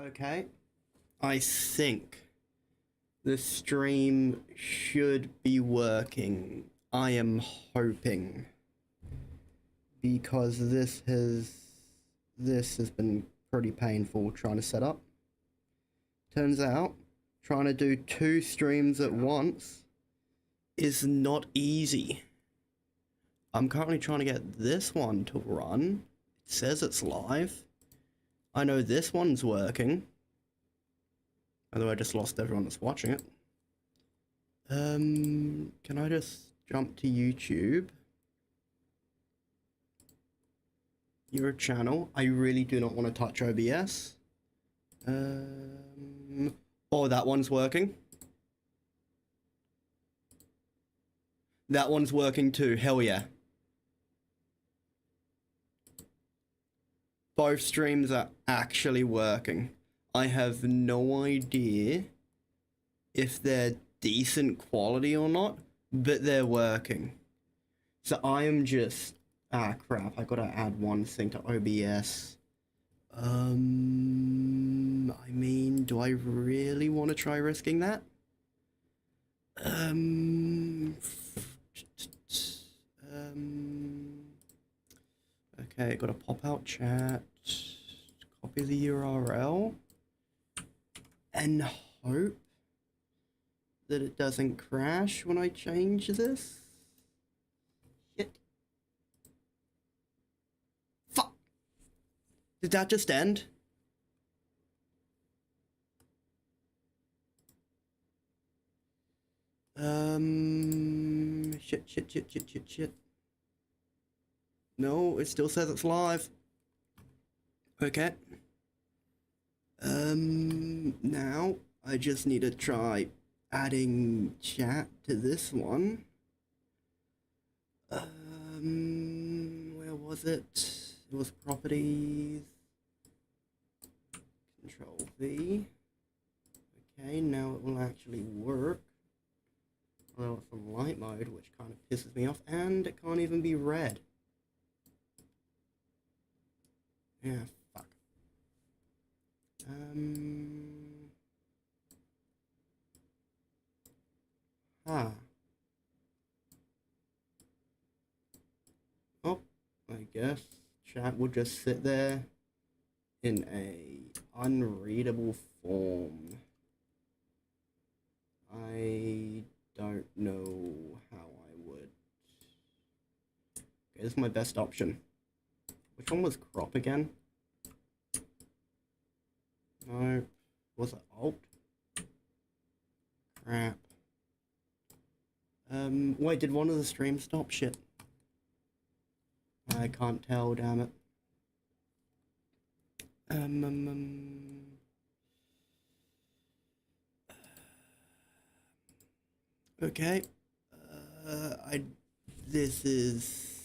Okay, I think the stream should be working. I am hoping because this has been pretty painful trying to set up. Turns out trying to do two streams at once is not easy. I'm currently trying to get this one to run. It says it's live. I know this one's working. Although I just lost everyone that's watching it. Can I just jump to YouTube? Your channel. I really do not want to touch OBS. Oh, that one's working. That one's working too. Hell yeah. Both streams are actually working. I have no idea if they're decent quality or not, but they're working. So I am just... Ah, crap. I gotta add one thing to OBS. I mean, do I really want to try risking that? Okay, got a pop-out chat. Copy the URL. And hope that it doesn't crash when I change this. Shit. Fuck! Did that just end? Shit. No, it still says it's live. Okay. Now I just need to try adding chat to this one. Where was it? It was properties. Control V. Okay, now it will actually work. Although it's on light mode, which kind of pisses me off, and it can't even be read. Yeah, fuck. Huh. Oh, I guess chat will just sit there in a unreadable form. I don't know how I would. Okay, this is my best option. Which one was crop again? No. Was it alt? Crap. Wait, did one of the streams stop? Shit. I can't tell, damn it. Okay. This is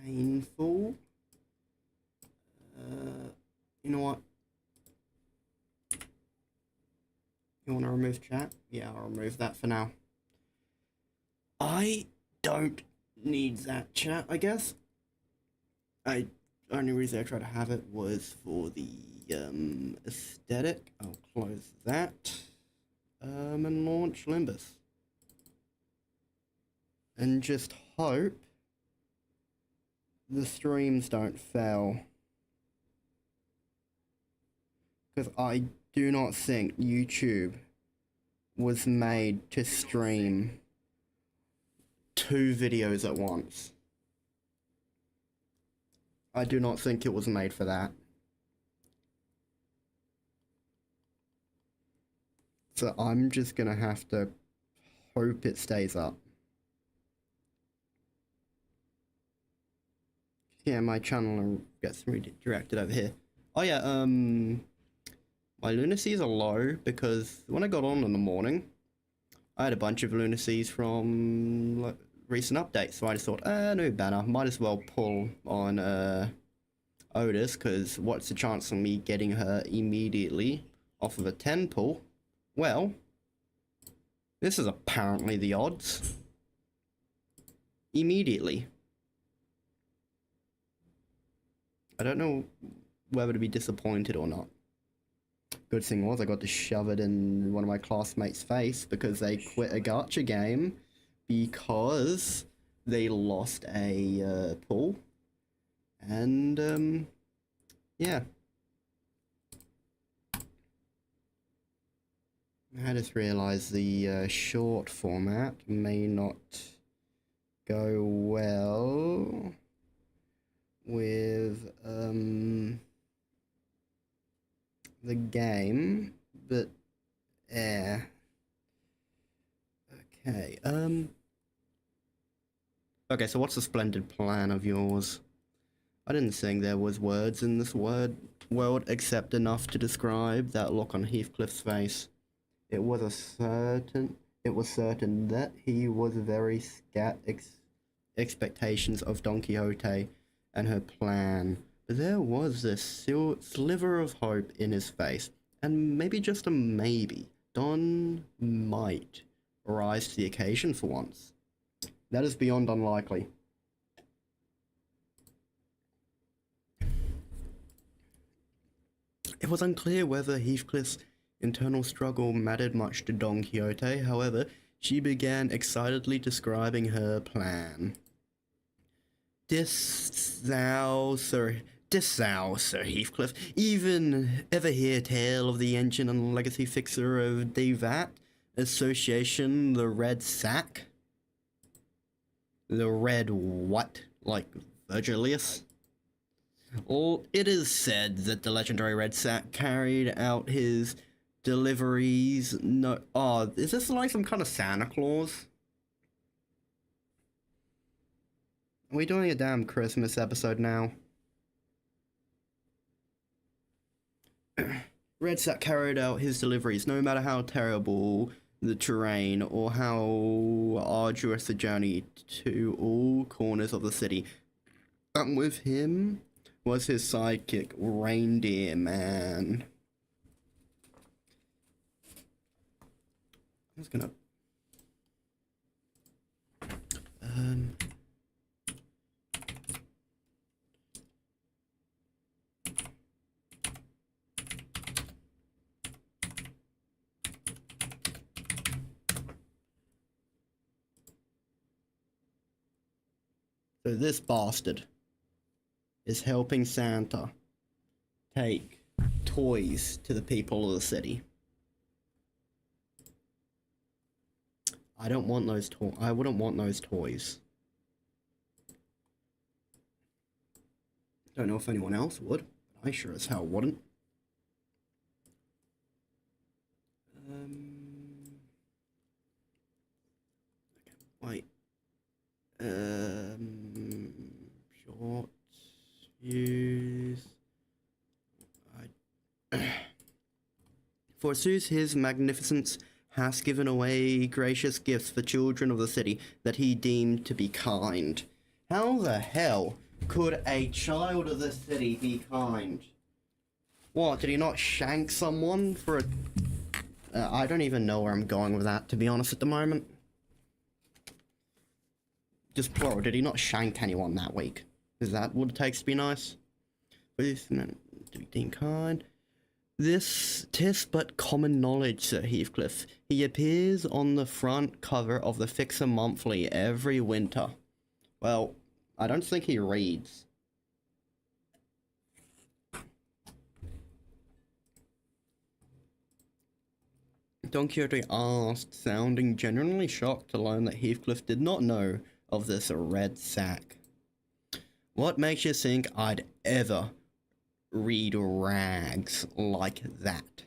painful. You know what? You want to remove chat? Yeah, I'll remove that for now. I don't need that chat, I guess. Only reason I tried to have it was for the aesthetic. I'll close that. And launch Limbus. And just hope the streams don't fail. Because I do not think YouTube was made to stream two videos at once. I do not think it was made for that. So I'm just gonna have to hope it stays up. Yeah, my channel gets redirected over here. Oh yeah, my lunacies are low because when I got on in the morning, I had a bunch of lunacies from like, recent updates, so I just thought, no banner, might as well pull on Otis, because what's the chance of me getting her immediately off of a 10 pull? Well, this is apparently the odds. Immediately. I don't know whether to be disappointed or not. Good thing was I got to shove it in one of my classmates' face because they quit a gacha game because they lost a pool. And yeah. I just realised the short format may not go well with the game, but yeah. Okay, okay, so what's the splendid plan of yours? I didn't think there was words in this world except enough to describe that look on Heathcliff's face. It was certain that he was very expectations of Don Quixote and her plan, but there was this sliver of hope in his face, and maybe just a maybe, Don might rise to the occasion for once. That is beyond unlikely. It was unclear whether Heathcliff's internal struggle mattered much to Don Quixote. However, she began excitedly describing her plan. Didst thou, Sir Heathcliff, even ever hear tale of the engine and legacy fixer of Devat Association, the Red Sack? The Red what? Like Virgilius? Well, it is said that the legendary Red Sack carried out his deliveries. No, oh, is this like some kind of Santa Claus? Are we doing a damn Christmas episode now? Red Sack carried out his deliveries, no matter how terrible the terrain or how arduous the journey to all corners of the city. And with him was his sidekick, Reindeer Man. I was gonna... So this bastard is helping Santa take toys to the people of the city. I don't want those toys. I wouldn't want those toys. Don't know if anyone else would. But I sure as hell wouldn't. Okay, wait. Short use. Forsooth, his magnificence has given away gracious gifts for children of the city that he deemed to be kind. How the hell could a child of the city be kind? What, did he not shank someone for a... I don't even know where I'm going with that, to be honest, at the moment. Just plural, did he not shank anyone that week? Is that what it takes to be nice? Please, to be deemed kind. This 'tis but common knowledge, Sir Heathcliff. He appears on the front cover of the Fixer Monthly every winter. Well, I don't think he reads. Don Quixote asked, sounding genuinely shocked to learn that Heathcliff did not know of this Red Sack. What makes you think I'd ever read rags like that?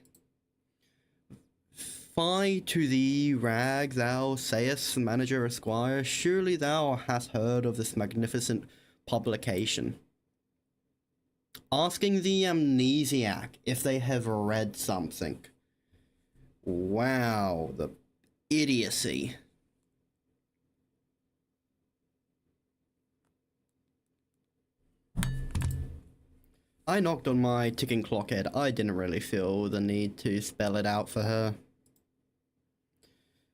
Fie to thee, rag, thou sayest, manager esquire, surely thou hast heard of this magnificent publication. Asking the amnesiac if they have read something. Wow, the idiocy. I knocked on my ticking clock head. I didn't really feel the need to spell it out for her.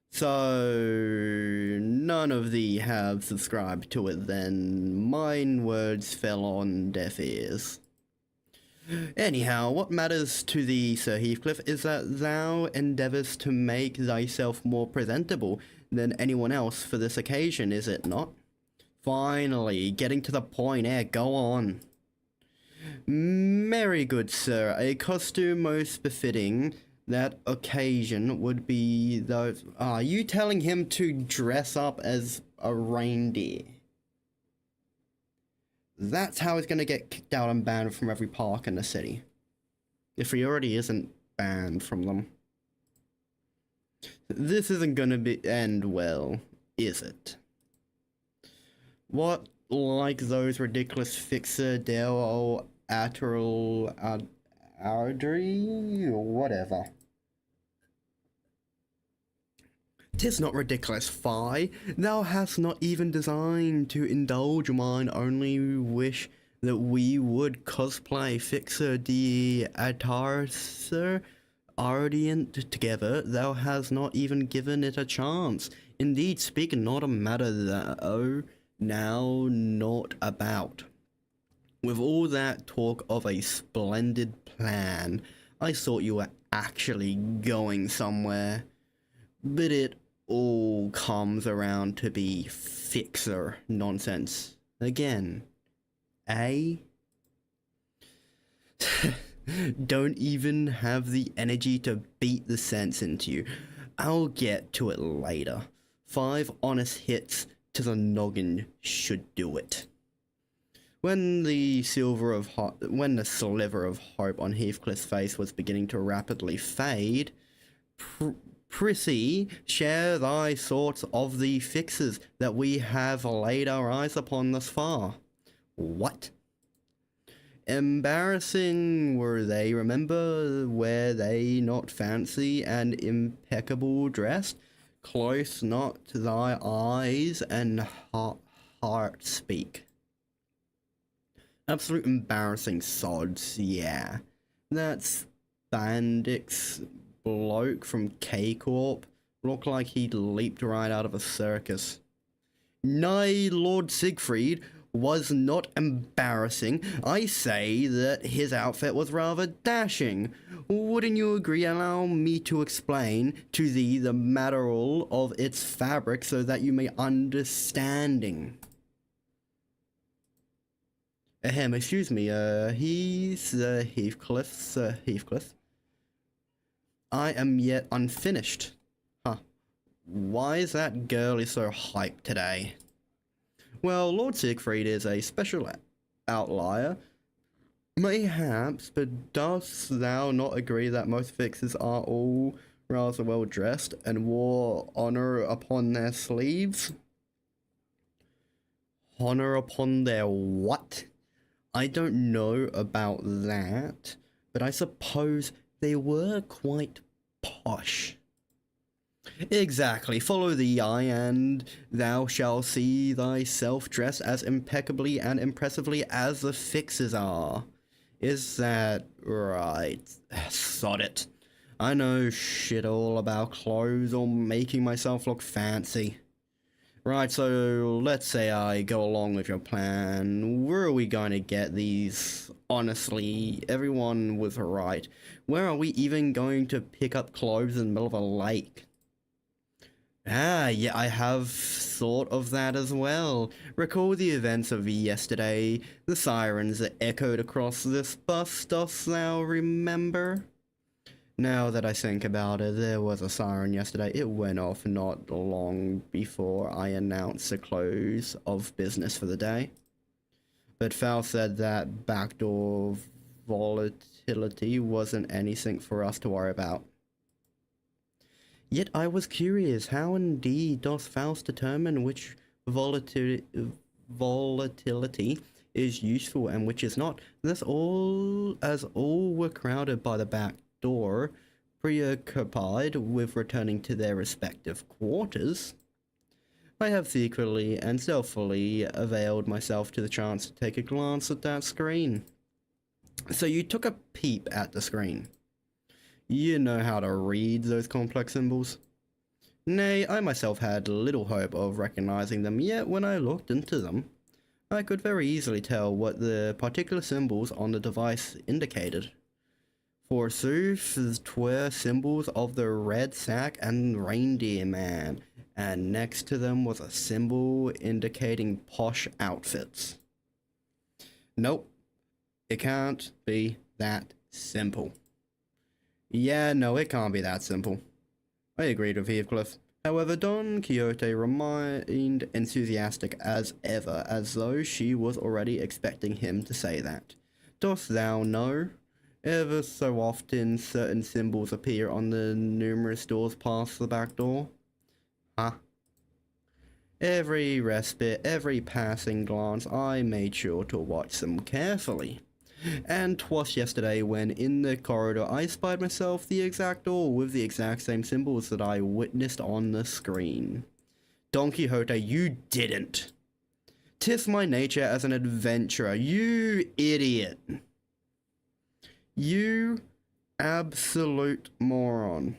So, none of thee have subscribed to it then. Mine words fell on deaf ears. Anyhow, what matters to thee, Sir Heathcliff, is that thou endeavourest to make thyself more presentable than anyone else for this occasion, is it not? Finally, getting to the point, go on. Very good, sir. A costume most befitting that occasion would be those... Are you telling him to dress up as a reindeer? That's how he's gonna get kicked out and banned from every park in the city. If he already isn't banned from them. This isn't gonna end well, is it? What, like those ridiculous fixer del Atral Ardry or whatever. 'Tis not ridiculous, fie. Thou hast not even designed to indulge mine only wish that we would cosplay fixer de Atarser Ardient together. Thou hast not even given it a chance. Indeed, speak not a matter thou now not about. With all that talk of a splendid plan, I thought you were actually going somewhere. But it all comes around to be fixer nonsense again, eh? Don't even have the energy to beat the sense into you. I'll get to it later. 5 honest hits to the noggin should do it. When the sliver of hope on Heathcliff's face was beginning to rapidly fade, prithee, share thy thoughts of the fixes that we have laid our eyes upon thus far. What? Embarrassing were they, remember, were they not fancy and impeccable dressed? Close not to thy eyes and heart speak. Absolute embarrassing sods, yeah. That's Bandic's bloke from K-Corp. Looked like he'd leaped right out of a circus. Nay, Lord Siegfried was not embarrassing. I say that his outfit was rather dashing. Wouldn't you agree? Allow me to explain to thee the matter of its fabric so that you may understanding. Excuse me, he's Heathcliff, Sir Heathcliff. I am yet unfinished. Huh. Why is that girlie so hyped today? Well, Lord Siegfried is a special outlier. Mayhaps, but dost thou not agree that most fixers are all rather well dressed and wore honour upon their sleeves? Honour upon their what? I don't know about that, but I suppose they were quite posh. Exactly, follow the eye and thou shalt see thyself dressed as impeccably and impressively as the fixers are. Is that right? Sod it. I know shit all about clothes or making myself look fancy. Right, so let's say I go along with your plan. Where are we going to get these? Honestly, everyone was right. Where are we even going to pick up clothes in the middle of a lake? Ah, yeah, I have thought of that as well. Recall the events of yesterday, the sirens that echoed across this bus, dost thou remember? Now that I think about it, there was a siren yesterday. It went off not long before I announced the close of business for the day. But Fowl said that backdoor volatility wasn't anything for us to worry about. Yet I was curious, how indeed doth Faust determine which volatility is useful and which is not? Thus all were crowded by the back door, preoccupied with returning to their respective quarters. I have secretly and stealthily availed myself to the chance to take a glance at that screen. So you took a peep at the screen. You know how to read those complex symbols? Nay, I myself had little hope of recognizing them yet when I looked into them. I could very easily tell what the particular symbols on the device indicated. Forsooth, 'twere symbols of the red sack and reindeer man, and next to them was a symbol indicating posh outfits. Nope, it can't be that simple. Yeah, no, it can't be that simple. I agreed with Heathcliff. However, Don Quixote remained enthusiastic as ever, as though she was already expecting him to say that. Dost thou know? Ever so often certain symbols appear on the numerous doors past the back door. Huh? Every respite, every passing glance, I made sure to watch them carefully. And 'twas yesterday when in the corridor I spied myself the exact door with the exact same symbols that I witnessed on the screen. Don Quixote, you didn't. 'Tis my nature as an adventurer, you idiot. You absolute moron.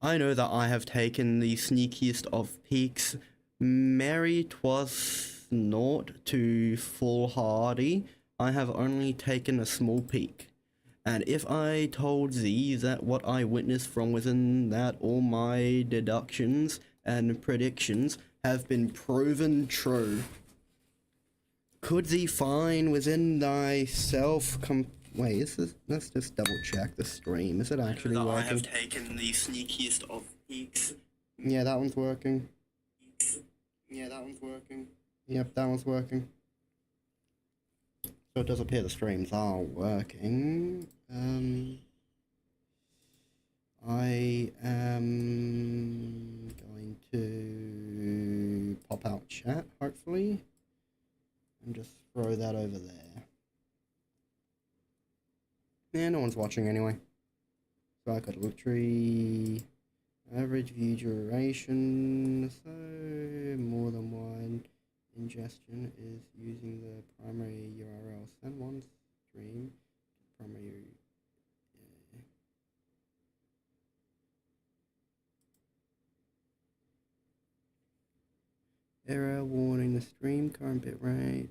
I know that I have taken the sneakiest of peeks. Mary 'twas naught too foolhardy. I have only taken a small peek. And if I told thee that what I witnessed from within that all my deductions and predictions have been proven true, could thee find within thyself wait, is this, let's just double check the stream. Is it actually working? I have taken the sneakiest of peeks. Yeah, that one's working. Yeah, that one's working. Yep, that one's working. So it does appear the streams are working. I am going to pop out chat, hopefully, and just throw that over there. Yeah, no one's watching anyway. So I got look tree, average view duration, so more than one ingestion is using the primary URL. Send one stream to primary. Error warning, the stream current bitrate,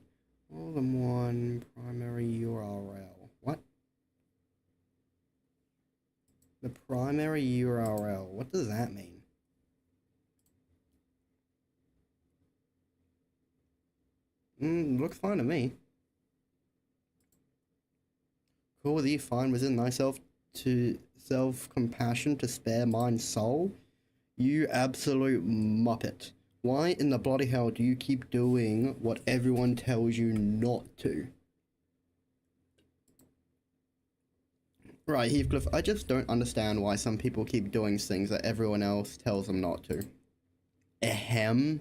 more than one primary URL. What? The primary URL, what does that mean? Looks fine to me. Call thee find within thyself to self-compassion to spare mine soul? You absolute muppet. Why in the bloody hell do you keep doing what everyone tells you not to? Right, Heathcliff, I just don't understand why some people keep doing things that everyone else tells them not to. Ahem.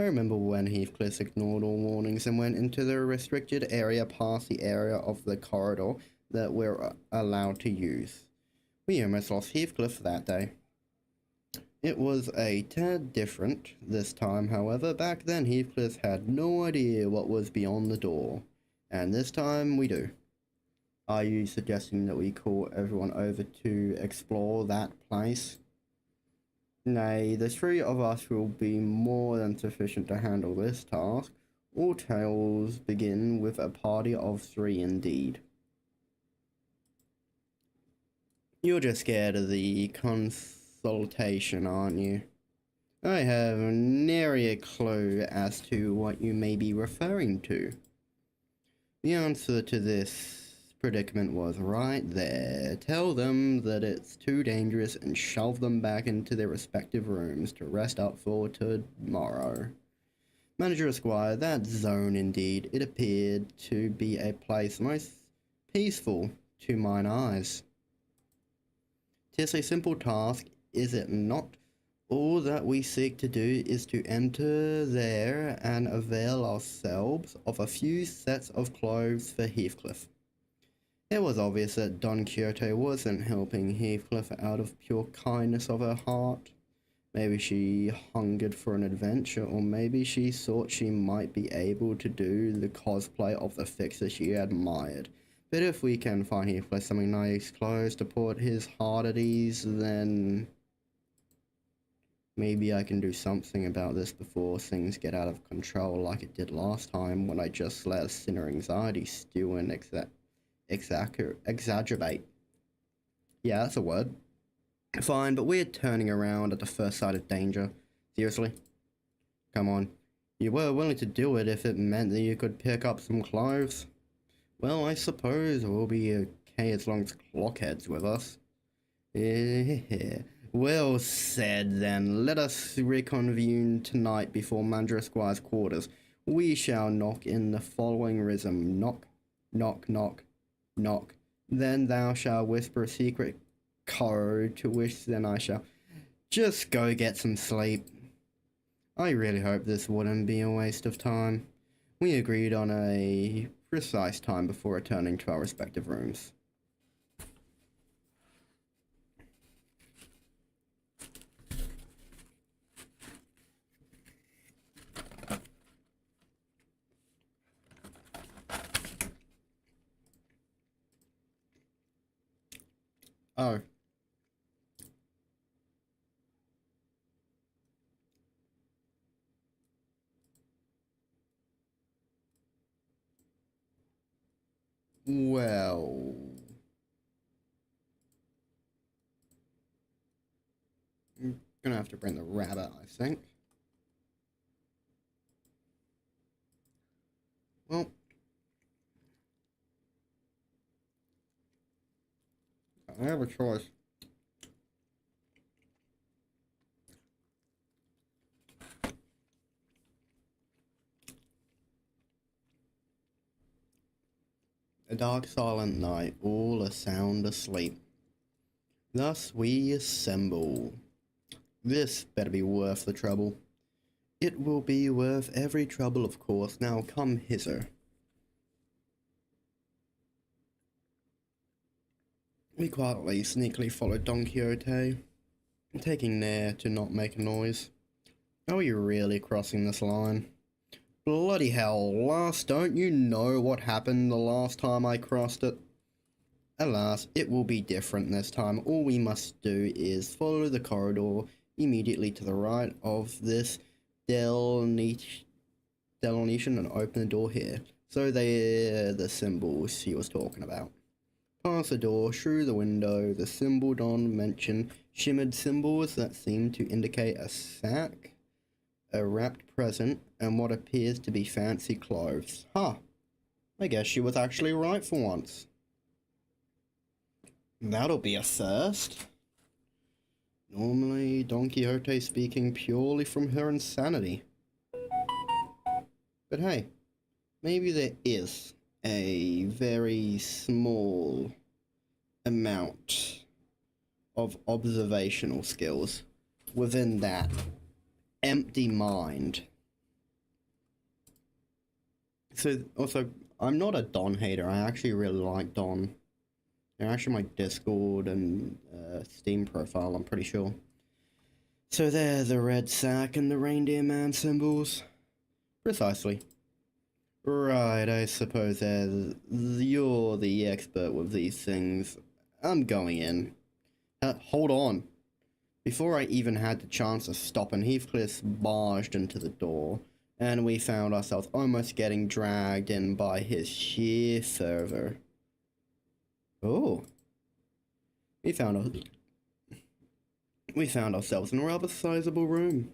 I remember when Heathcliff ignored all warnings and went into the restricted area past the area of the corridor that we're allowed to use. We almost lost Heathcliff that day. It was a tad different this time, however. Back then Heathcliff had no idea what was beyond the door, and this time we do. Are you suggesting that we call everyone over to explore that place? Nay, the three of us will be more than sufficient to handle this task. All tales begin with a party of three indeed. You're just scared of the consultation, aren't you? I have nary a clue as to what you may be referring to. The answer to this predicament was right there. Tell them that it's too dangerous and shove them back into their respective rooms to rest up for tomorrow. Manager Esquire, that zone indeed, it appeared to be a place most peaceful to mine eyes. 'Tis a simple task, is it not? All that we seek to do is to enter there and avail ourselves of a few sets of clothes for Heathcliff. It was obvious that Don Quixote wasn't helping Heathcliff out of pure kindness of her heart. Maybe she hungered for an adventure, or maybe she thought she might be able to do the cosplay of the fixer she admired. But if we can find Heathcliff something nice clothes to put his heart at ease, then maybe I can do something about this before things get out of control like it did last time when I just let a sinner anxiety stew and exaggerate. Yeah, that's a word. Fine, but we're turning around at the first sign of danger. Seriously? Come on. You were willing to do it if it meant that you could pick up some clothes. Well, I suppose we'll be okay as long as Clockhead's with us. Yeah. Well said, then. Let us reconvene tonight before Mandra Esquire's quarters. We shall knock in the following rhythm. Knock, knock, knock, knock. Then thou shalt whisper a secret code, to which then I shall just go get some sleep. I really hope this wouldn't be a waste of time. We agreed on a precise time before returning to our respective rooms. Oh. Well, I'm gonna have to bring the rabbit, I think. Well, I have a choice. A dark silent night, all a sound asleep. Thus we assemble. This better be worth the trouble. It will be worth every trouble, of course. Now come hither. We quietly, sneakily followed Don Quixote, taking care to not make a noise. Are we really crossing this line? Bloody hell, don't you know what happened the last time I crossed it? Alas, it will be different this time. All we must do is follow the corridor immediately to the right of this delineation and open the door here. So they're the symbols he was talking about. Past the door, through the window, the symbol Don mentioned shimmered symbols that seemed to indicate a sack, a wrapped present, and what appears to be fancy clothes. Huh. I guess she was actually right for once. That'll be a first. Normally, Don Quixote speaking purely from her insanity. But hey, maybe there is a very small amount of observational skills within that empty mind. So, also, I'm not a Don hater. I actually really like Don. They're actually my Discord and Steam profile, I'm pretty sure. So they're the red sack and the reindeer man symbols. Precisely. Right, I suppose you're the expert with these things. I'm going in. Hold on. Before I even had the chance to stop, and Heathcliff barged into the door, and we found ourselves almost getting dragged in by his sheer fervor. Oh. We found ourselves in a rather sizable room.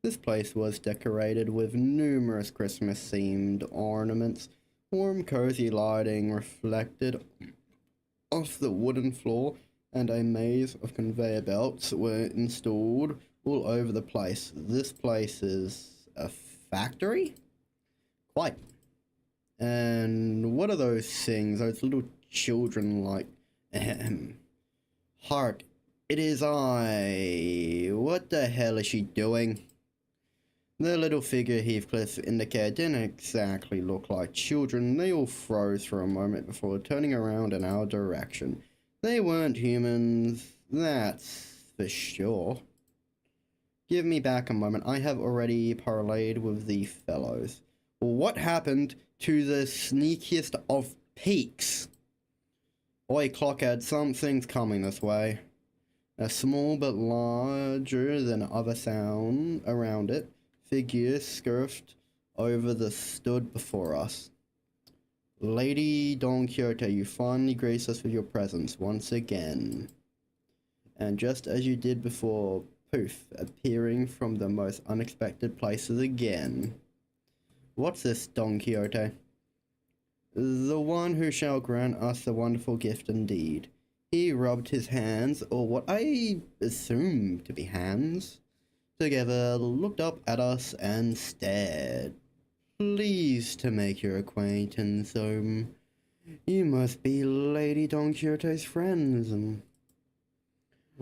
This place was decorated with numerous Christmas-themed ornaments. Warm, cozy lighting reflected off the wooden floor, and a maze of conveyor belts were installed all over the place. This place is a factory? Quite. And what are those things? Those little children like... Hark, it is I. What the hell is she doing? The little figure Heathcliff indicated didn't exactly look like children. They all froze for a moment before turning around in our direction. They weren't humans, that's for sure. Give me back a moment. I have already parlayed with the fellows. What happened to the sneakiest of peaks? Oi, Clockhead, something's coming this way. A small but larger than other sound around it, figure scurfed over the stood before us. Lady Don Quixote, you finally grace us with your presence once again. And just as you did before, poof, appearing from the most unexpected places again. What's this, Don Quixote? The one who shall grant us the wonderful gift indeed. He rubbed his hands, or what I assume to be hands, together, looked up at us and stared. Pleased to make your acquaintance, you must be Lady Don Quixote's friends.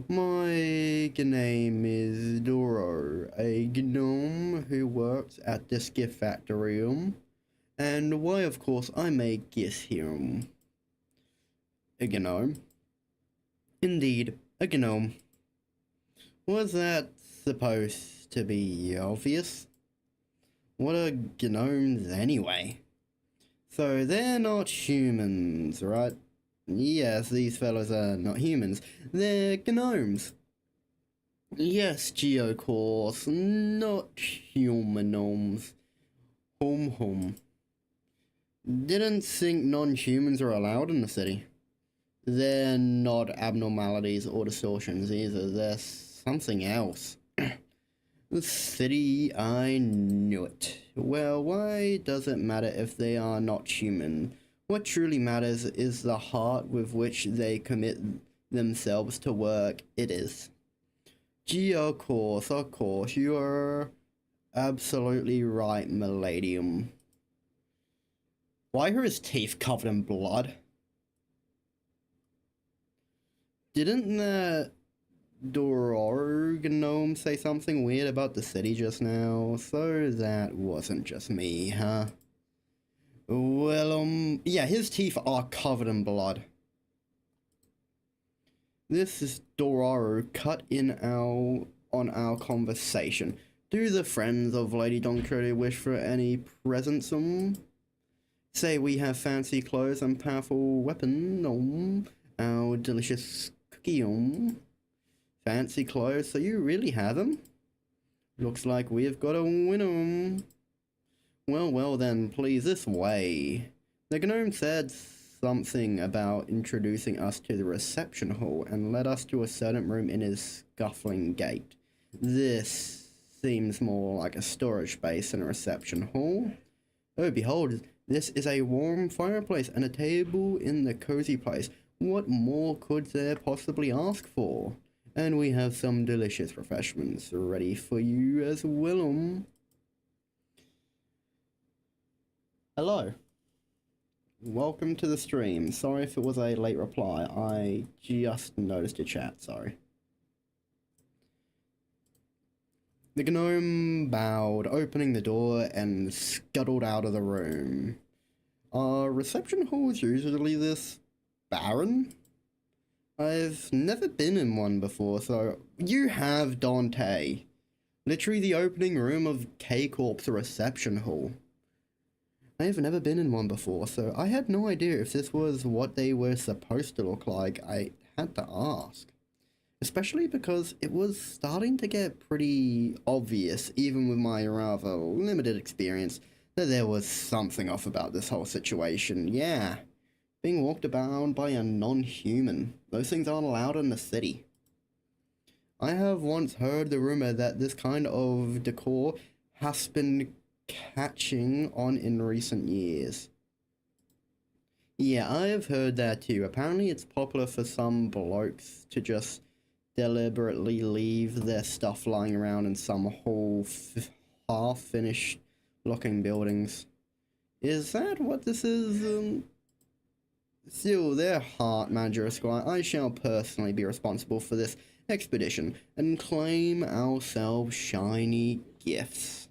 My name is Doro, a gnome who works at this gift factory, and why, of course, I may guess here. A gnome. Indeed, a gnome. Was that supposed to be obvious? What are gnomes anyway? So they're not humans, right? Yes, these fellows are not humans. They're gnomes. Yes, Geo course, not human gnomes. Hum. Didn't think non-humans are allowed in the city. They're not abnormalities or distortions either. They're something else. The city, I knew it. Well, why does it matter if they are not human? What truly matters is the heart with which they commit themselves to work. It is. Gee, of course, you are absolutely right, miladium. Why are his teeth covered in blood? Didn't the Doror gnome say something weird about the city just now? So that wasn't just me, huh? Well, yeah, his teeth are covered in blood. This is Dororo cut in on our conversation. Do the friends of Lady Don Quixote wish for any presents? Say we have fancy clothes and powerful weapon. Our delicious cookie. Fancy clothes, so you really have them? Looks like we've got a winner. Well then, please, this way. The gnome said something about introducing us to the reception hall and led us to a certain room in his scuffling gait. This seems more like a storage space than a reception hall. Oh, behold, this is a warm fireplace and a table in the cozy place. What more could there possibly ask for? And we have some delicious refreshments ready for you as well. Hello. Welcome to the stream. Sorry if it was a late reply. I just noticed your chat, sorry. The gnome bowed, opening the door, and scuttled out of the room. Are reception halls usually this barren? I've never been in one before, so... You have, Dante. Literally the opening room of K-Corp's reception hall. I have never been in one before, so I had no idea if this was what they were supposed to look like. I had to ask. Especially because it was starting to get pretty obvious, even with my rather limited experience, that there was something off about this whole situation. Yeah, being walked about by a non-human. Those things aren't allowed in the city. I have once heard the rumor that this kind of decor has been catching on in recent years. Yeah, I have heard that too. Apparently it's popular for some blokes to just deliberately leave their stuff lying around in some whole half-finished looking buildings. Is that what this is? Still, their heart, Manager Esquire, I shall personally be responsible for this expedition and claim ourselves shiny gifts.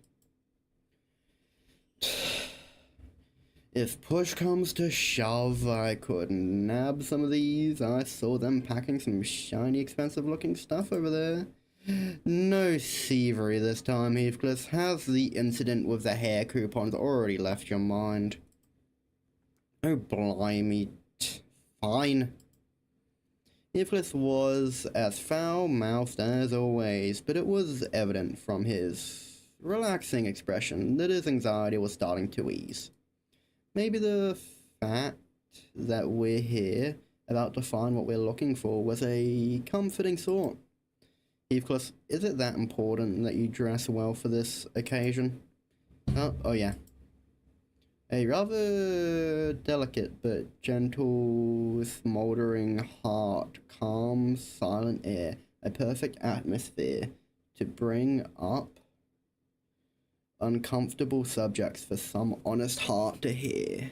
If push comes to shove, I could nab some of these. I saw them packing some shiny, expensive looking stuff over there. No thievery this time, Heathcliff. Has the incident with the hair coupons already left your mind? Oh, blimey. Fine. Heathcliff was as foul-mouthed as always, but it was evident from his relaxing expression that his anxiety was starting to ease. Maybe the fact that we're here, about to find what we're looking for, was a comforting thought. Heathcliff, is it that important that you dress well for this occasion? Oh yeah. A rather delicate but gentle, smouldering heart, calm, silent air, a perfect atmosphere to bring up uncomfortable subjects for some honest heart to hear.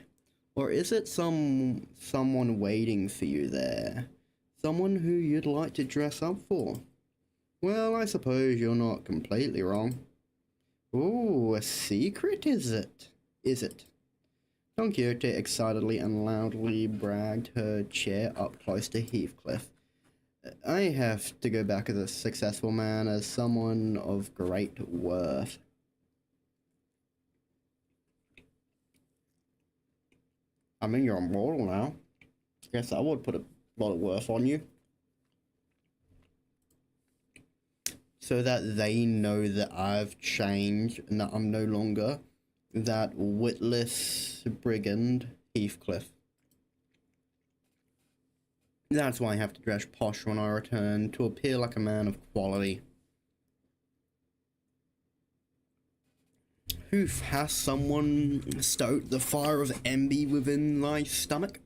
Or is it someone waiting for you there? Someone who you'd like to dress up for? Well, I suppose you're not completely wrong. Ooh, a secret is it? Is it? Don Quixote excitedly and loudly bragged her chair up close to Heathcliff. I have to go back as a successful man, as someone of great worth. I mean, you're immortal now. Guess I would put a lot of worth on you. So that they know that I've changed and that I'm no longer that witless brigand Heathcliff. That's why I have to dress posh when I return, to appear like a man of quality. Hoof, has someone stoked the fire of envy within thy stomach?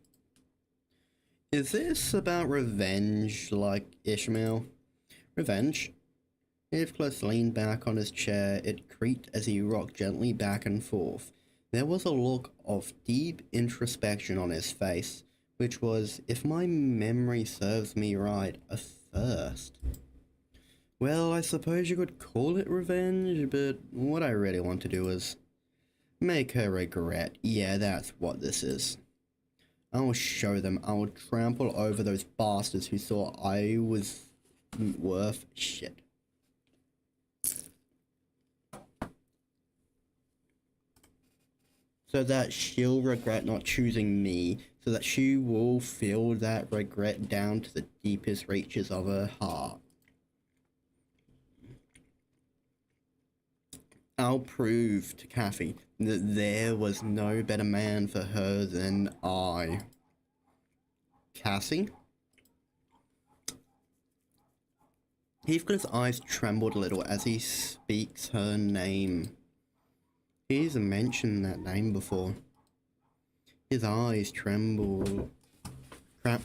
Is this about revenge, like Ishmael? Revenge? Heathcliff leaned back on his chair. It creaked as he rocked gently back and forth. There was a look of deep introspection on his face, which was, if my memory serves me right, a thirst. Well, I suppose you could call it revenge, but what I really want to do is make her regret. Yeah, that's what this is. I will show them. I will trample over those bastards who thought I was worth shit. So that she'll regret not choosing me, so that she will feel that regret down to the deepest reaches of her heart. I'll prove to Kathy that there was no better man for her than I. Cassie? Heathcliff's eyes trembled a little as he speaks her name. He's mentioned that name before. His eyes tremble. Crap.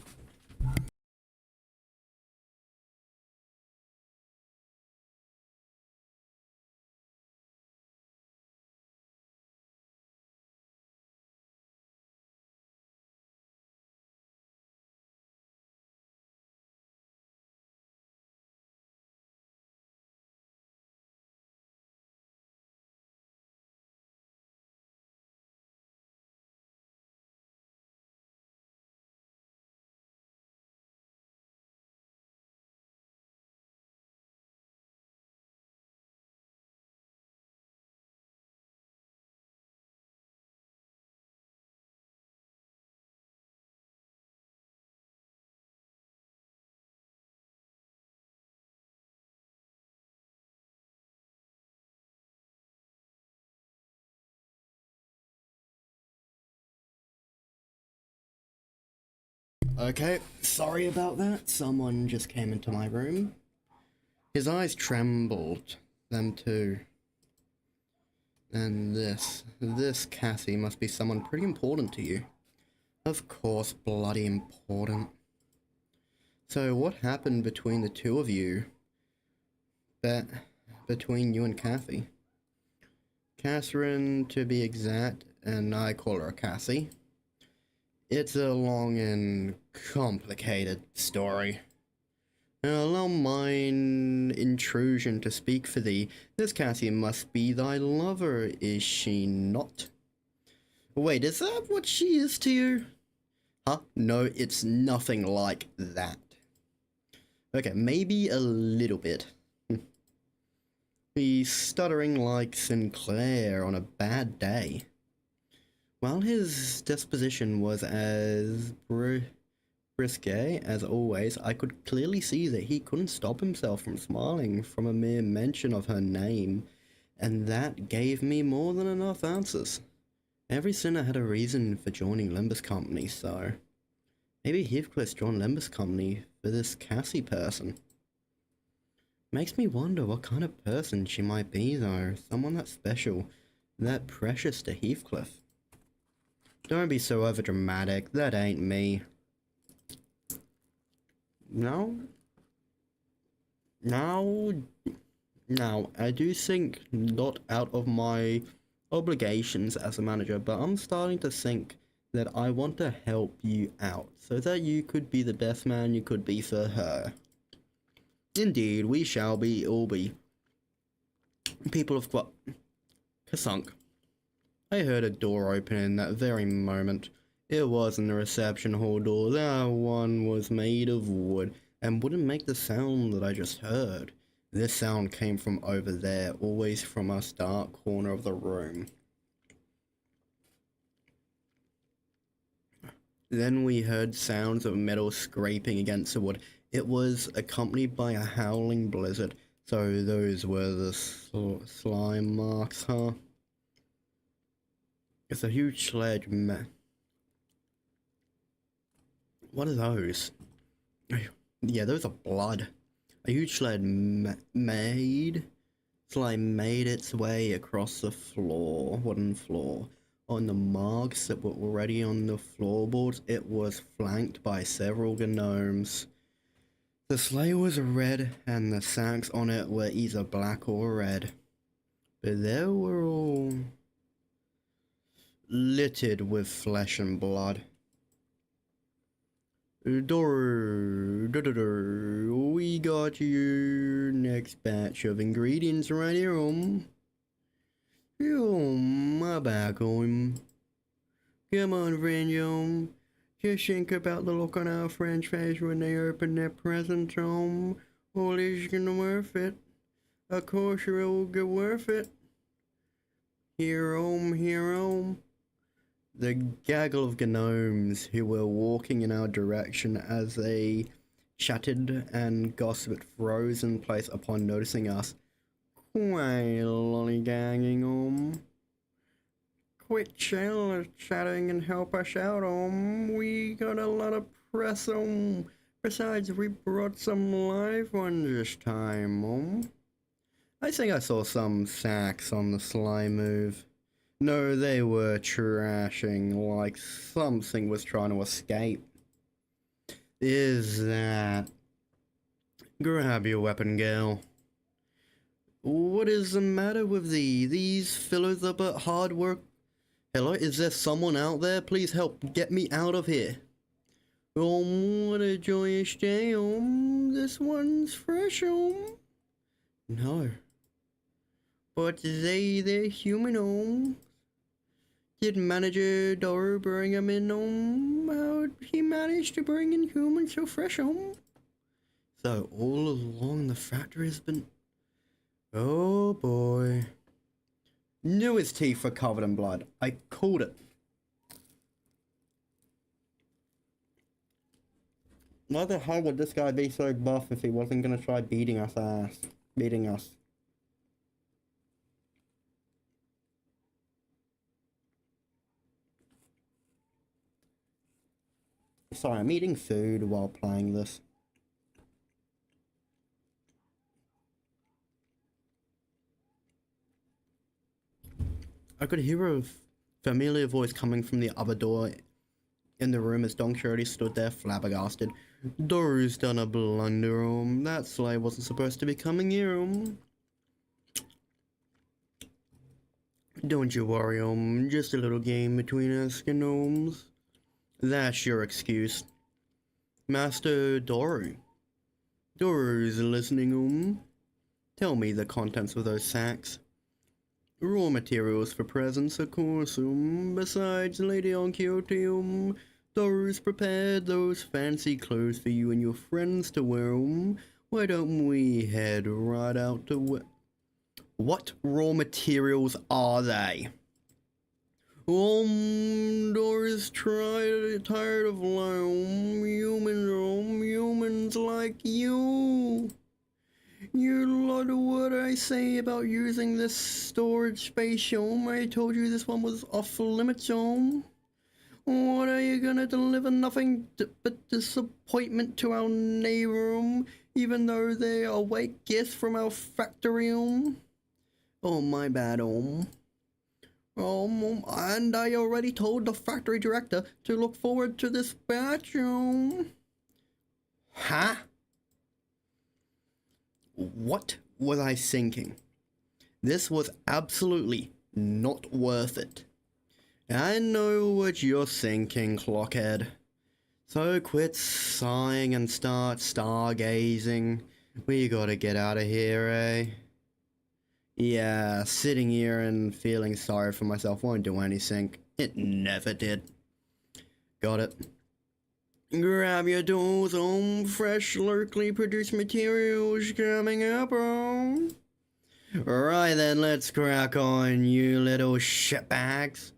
Okay, sorry about that. Someone just came into my room. His eyes trembled. Them too. And this Cassie must be someone pretty important to you. Of course, bloody important. So what happened between the two of you? Between you and Kathy? Catherine, to be exact, and I call her Cassie. It's a long and complicated story. Allow mine intrusion to speak for thee. This Cassie must be thy lover, is she not? Wait, is that what she is to you? Huh? No, it's nothing like that. Okay, maybe a little bit. He's stuttering like Sinclair on a bad day. While his disposition was as risque as always, I could clearly see that he couldn't stop himself from smiling from a mere mention of her name, and that gave me more than enough answers. Every sinner had a reason for joining Limbus Company, so maybe Heathcliff's joined Limbus Company for this Cassie person. Makes me wonder what kind of person she might be, though. Someone that special, that precious to Heathcliff. Don't be so overdramatic, that ain't me. No, I do think not out of my obligations as a manager, but I'm starting to think that I want to help you out so that you could be the best man you could be for her. Indeed, we shall be all be people of Kasunk. I heard a door open in that very moment. It wasn't the reception hall door. That one was made of wood and wouldn't make the sound that I just heard. This sound came from over there, always from a dark corner of the room. Then we heard sounds of metal scraping against the wood. It was accompanied by a howling blizzard. So those were the slime marks, huh? It's a huge sledge. What are those? Yeah, those are blood. A huge sled slime made its way across the wooden floor. On the marks that were already on the floorboards, it was flanked by several gnomes. The sleigh was red, and the sacks on it were either black or red. But they were all littered with flesh and blood. We got your next batch of ingredients right here, my back, Come on, friend, Just think about the look on our friends' face when they open their presents, All is gonna worth it. Of course, it'll get worth it. Here, here, The gaggle of gnomes who were walking in our direction as they chatted and gossiped froze in place upon noticing us. Quite lollygagging, Quit chatting and help us out, We got a lot of press, Besides, we brought some live ones this time, I think I saw some sacks on the sly move. No, they were trashing like something was trying to escape. Is that... Grab your weapon, girl. What is the matter with these fellows are but hard work? Hello, is there someone out there? Please help get me out of here. What a joyous day, This one's fresh, No. But they're human, Did Manager Doru bring him in, How'd he manage to bring in humans so fresh, So all along the factory has been... Oh boy. Knew his teeth were covered in blood. I called it. Why the hell would this guy be so buff if he wasn't gonna try beating us? Sorry, I'm eating food while playing this. I could hear a familiar voice coming from the other door in the room as Don Quixote stood there flabbergasted. Doru's done a blunder, That sleigh wasn't supposed to be coming here, Don't you worry, Just a little game between us gnomes. That's your excuse. Master Doru. Doru's listening, Tell me the contents of those sacks. Raw materials for presents, of course, Besides, Lady Don Quixote, Doru's prepared those fancy clothes for you and your friends to wear, Why don't we head right out to What raw materials are they? Doris tired of humans like you. You lot of what I say about using this storage space, I told you this one was off limits, What are you gonna deliver? Nothing but disappointment to our neighbor, even though they await gifts from our factory, Oh, my bad, and I already told the factory director to look forward to this batch, Huh? What was I thinking? This was absolutely not worth it. I know what you're thinking, Clockhead. So quit sighing and start stargazing. We gotta get out of here, eh? Yeah, sitting here and feeling sorry for myself won't do anything. It never did. Got it. Grab your tools, fresh, locally produced materials coming up, Right then, let's crack on, you little shitbags.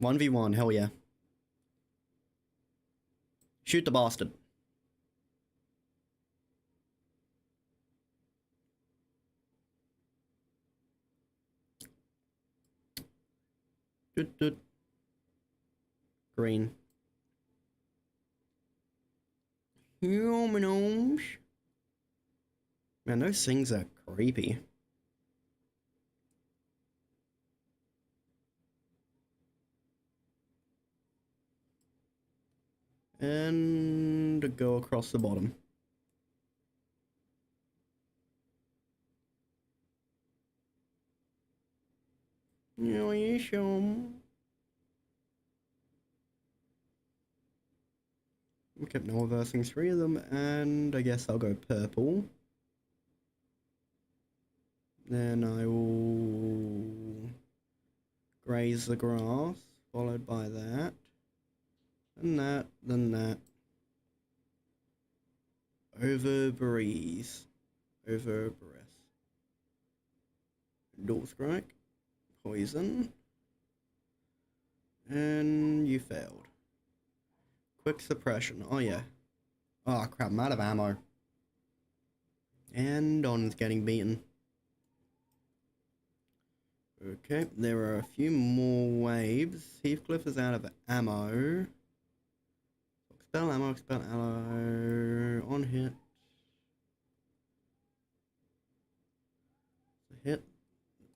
One v one, hell yeah. Shoot the bastard. Green. Humanomes. Man, those things are creepy. And go across the bottom. You show 'em. Okay, now we're versing 3 of them, and I guess I'll go purple. Then I will graze the grass, followed by that. And that, then that. Over breeze. Over breath. Dual strike. Poison. And you failed. Quick suppression. Oh yeah. Oh crap, I'm out of ammo. And Don's getting beaten. Okay, there are a few more waves. Heathcliff is out of ammo. Expel ammo, expel ammo. On hit. Hit.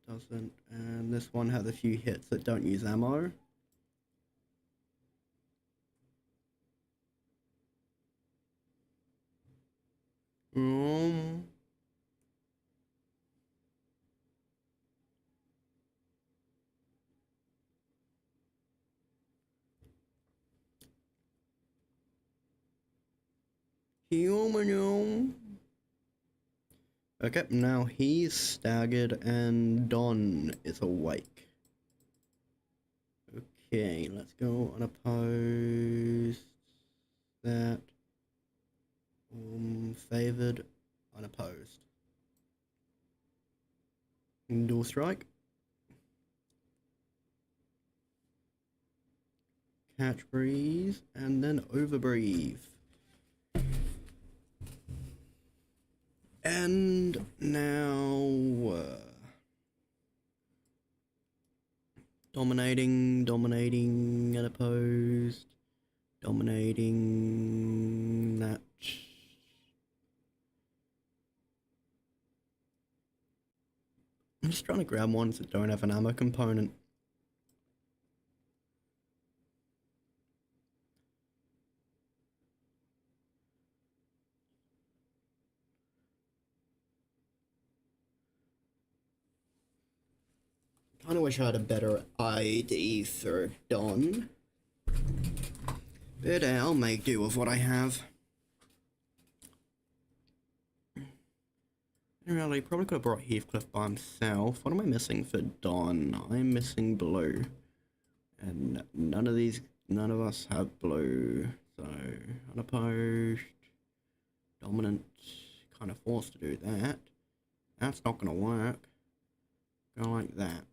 Doesn't. And this one has a few hits that don't use ammo. Human. Okay, now he's staggered and Don is awake. Okay, let's go unopposed. That. Favored, unopposed. Dual strike. Catch breeze, and then overbreathe. And now dominating, unopposed, dominating that. I'm just trying to grab ones that don't have an ammo component. Kinda wish I had a better ID for Don. But I'll make do with what I have. Really, probably could have brought Heathcliff by himself. What am I missing for Don? I'm missing blue. And none of us have blue. So, unopposed, dominant, kind of forced to do that. That's not going to work. Go like that.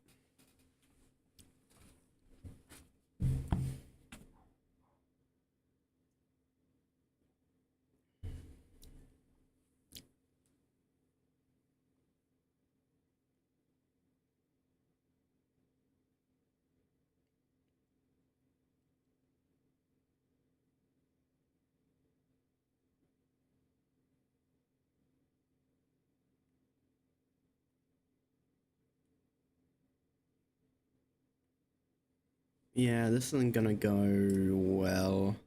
Yeah, this isn't gonna go well.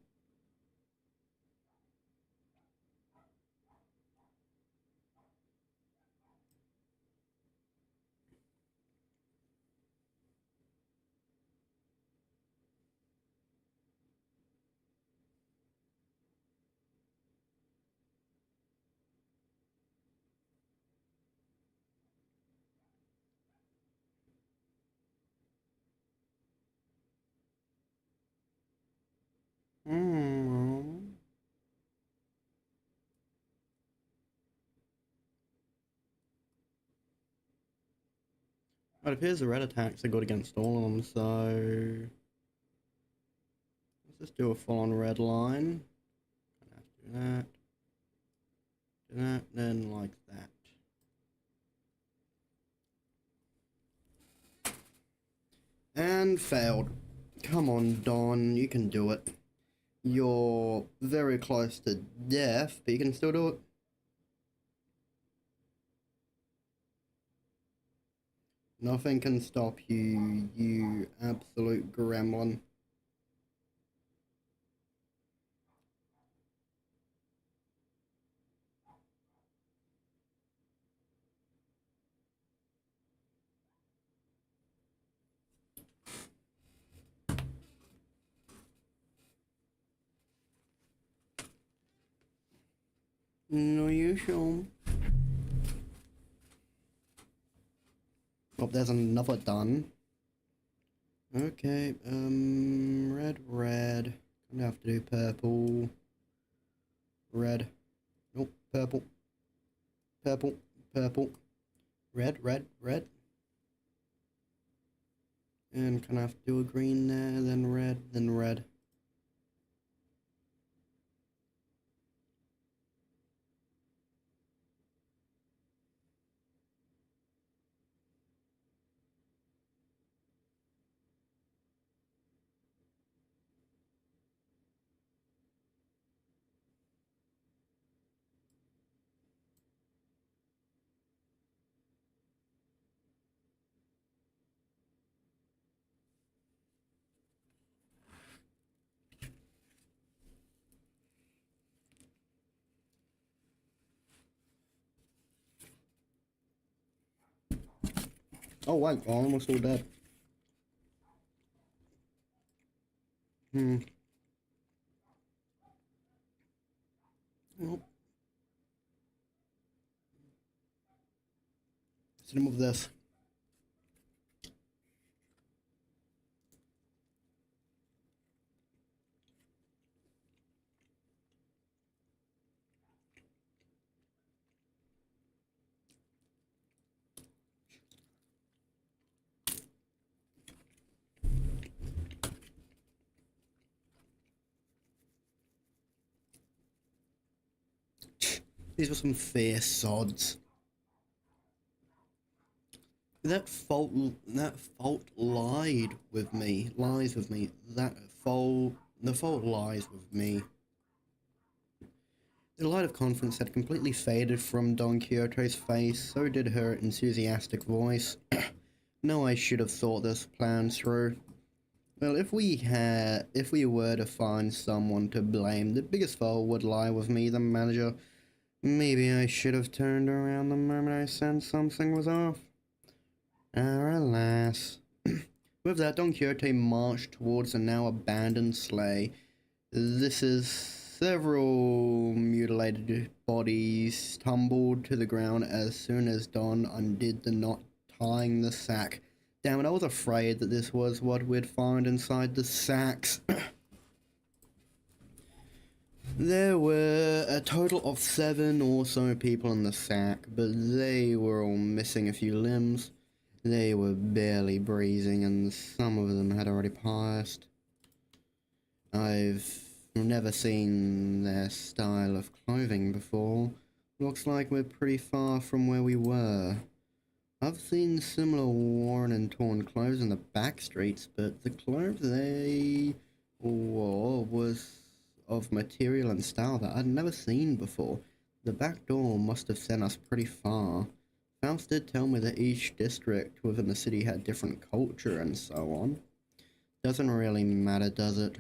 Hmm. It appears the red attacks are good against all of them, so let's just do a full-on red line. Gonna have to do that, then like that. And failed. Come on, Don, you can do it. You're very close to death, but you can still do it. Nothing can stop you, you absolute gremlin. No, you shall. Oh, there's another done. Okay, red. I'm gonna have to do purple. Red. Nope, purple. Purple. Red. And can I have to do a green there, then red. Oh wait, I'm almost all dead. Hmm. Nope. Let's remove this. These were some fierce sods. That fault lies with me. The fault lies with me. The light of confidence had completely faded from Don Quixote's face, so did her enthusiastic voice. No, I should have thought this plan through. Well, if we were to find someone to blame, the biggest fault would lie with me, the manager. Maybe I should have turned around the moment I sensed something was off. Alas. With that, Don Quixote marched towards the now abandoned sleigh. This is several mutilated bodies tumbled to the ground as soon as Don undid the knot tying the sack. Damn it, I was afraid that this was what we'd find inside the sacks. There were a total of 7 or so people in the sack, but they were all missing a few limbs. They were barely breathing, and some of them had already passed. I've never seen their style of clothing before. Looks like we're pretty far from where we were. I've seen similar worn and torn clothes in the back streets, but the clothes they wore was of material and style that I'd never seen before. The back door must have sent us pretty far. Faust did tell me that each district within the city had different culture and so on. Doesn't really matter, does it?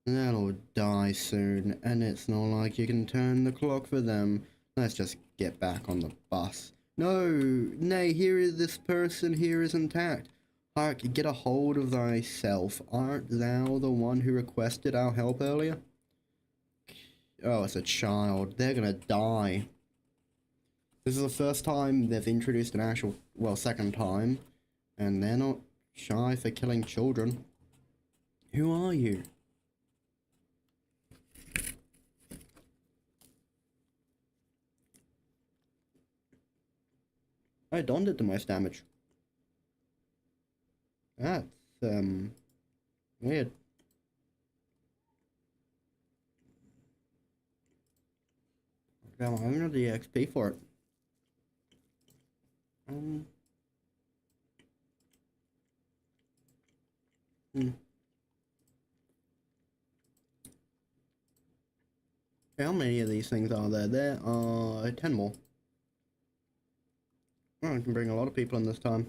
They'll die soon, and it's not like you can turn the clock for them. Let's just get back on the bus. No, nay, here is this person here is intact. Hark, get a hold of thyself. Art thou the one who requested our help earlier? Oh, it's a child. They're gonna die. This is the first time they've introduced an actual, well, second time, and they're not shy for killing children. Who are you? Oh, Don did the most damage. That's, weird. I'm gonna the XP for it. How many of these things are there? There are 10 more. Oh, I can bring a lot of people in this time.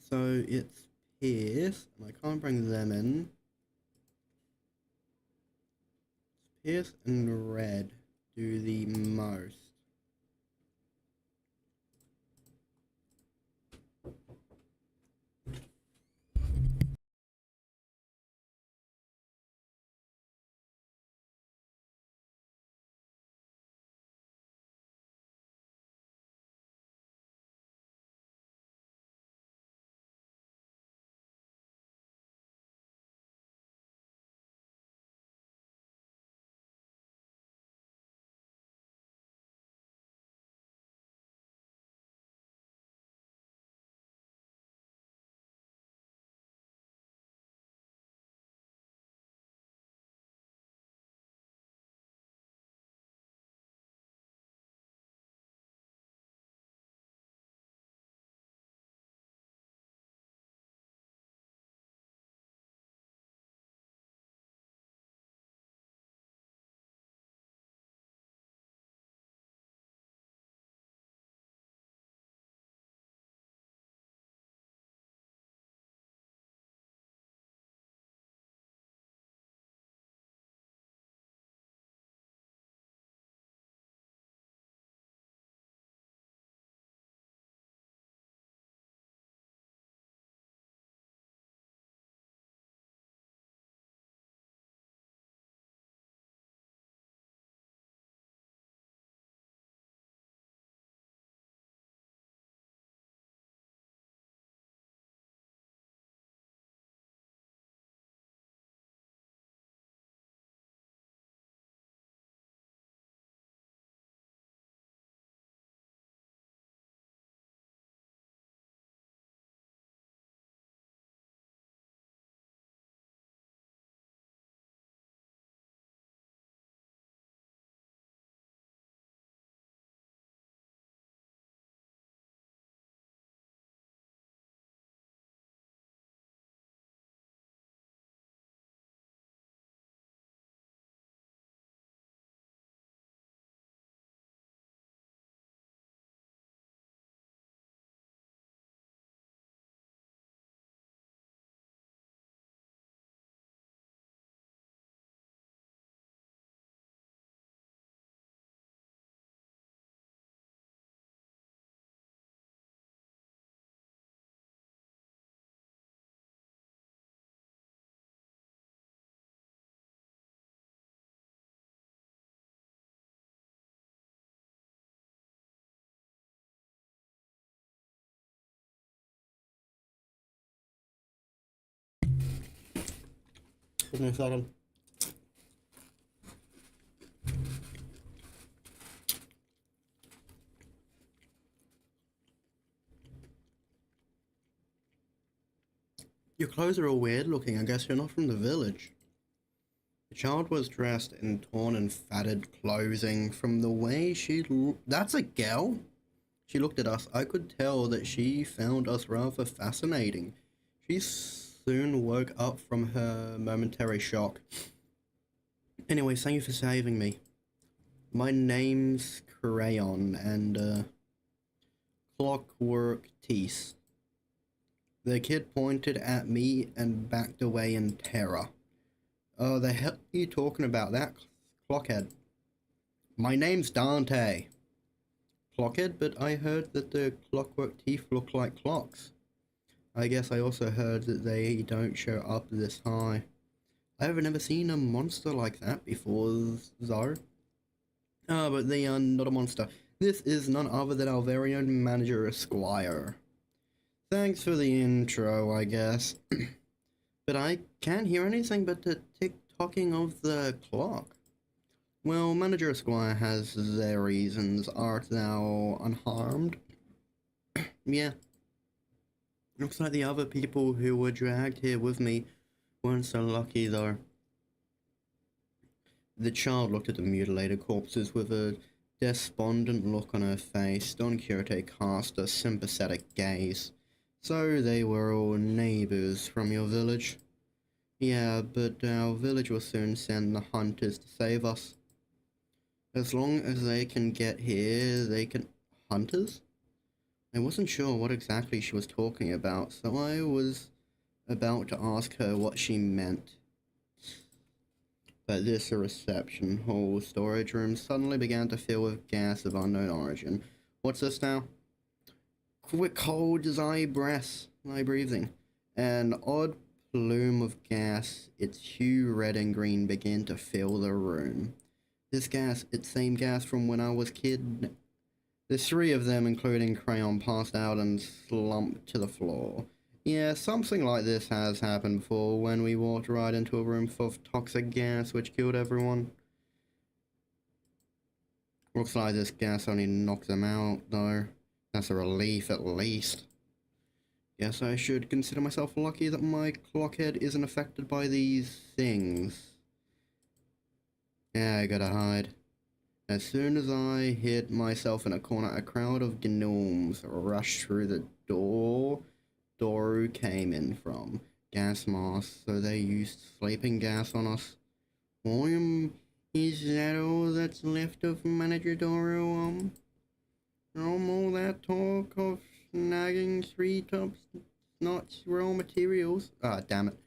So it's Pierce, and I can't bring them in. Pierce and Red do the most. Give me a second. Your clothes are all weird looking. I guess you're not from the village. The child was dressed in torn and fatted clothing. From the way she that's a girl? She looked at us. I could tell that she found us rather fascinating. She soon woke up from her momentary shock. Anyway, thank you for saving me. My name's Crayon and Clockwork Teeth. The kid pointed at me and backed away in terror. Oh, the hell are you talking about, that clockhead? My name's Dante. Clockhead, but I heard that the clockwork teeth look like clocks. I guess I also heard that they don't show up this high. I've never seen a monster like that before, though. Ah, but they are not a monster. This is none other than our very own manager, Esquire. Thanks for the intro, I guess. But I can't hear anything but the tick-tocking of the clock. Well, Manager Esquire has their reasons. Art thou unharmed? Yeah. Looks like the other people who were dragged here with me weren't so lucky, though. The child looked at the mutilated corpses with a despondent look on her face. Don Quixote cast a sympathetic gaze. So they were all neighbors from your village? Yeah, but our village will soon send the hunters to save us. As long as they can get here, they can... Hunters? I wasn't sure what exactly she was talking about, so I was about to ask her what she meant. But this reception hall storage room suddenly began to fill with gas of unknown origin. What's this now? Quick hold as I breathing. An odd plume of gas, its hue red and green, began to fill the room. This gas, it's same gas from when I was kid. The three of them, including Crayon, passed out and slumped to the floor. Yeah, something like this has happened before when we walked right into a room full of toxic gas which killed everyone. Looks like this gas only knocked them out, though. That's a relief, at least. Guess I should consider myself lucky that my clockhead isn't affected by these things. Yeah, I gotta hide. As soon as I hid myself in a corner, a crowd of gnomes rushed through the door Doru came in from. Gas masks, so they used sleeping gas on us. Is that all that's left of Manager Doru, all that talk of snagging 3 tubs, not raw materials. Ah, damn it.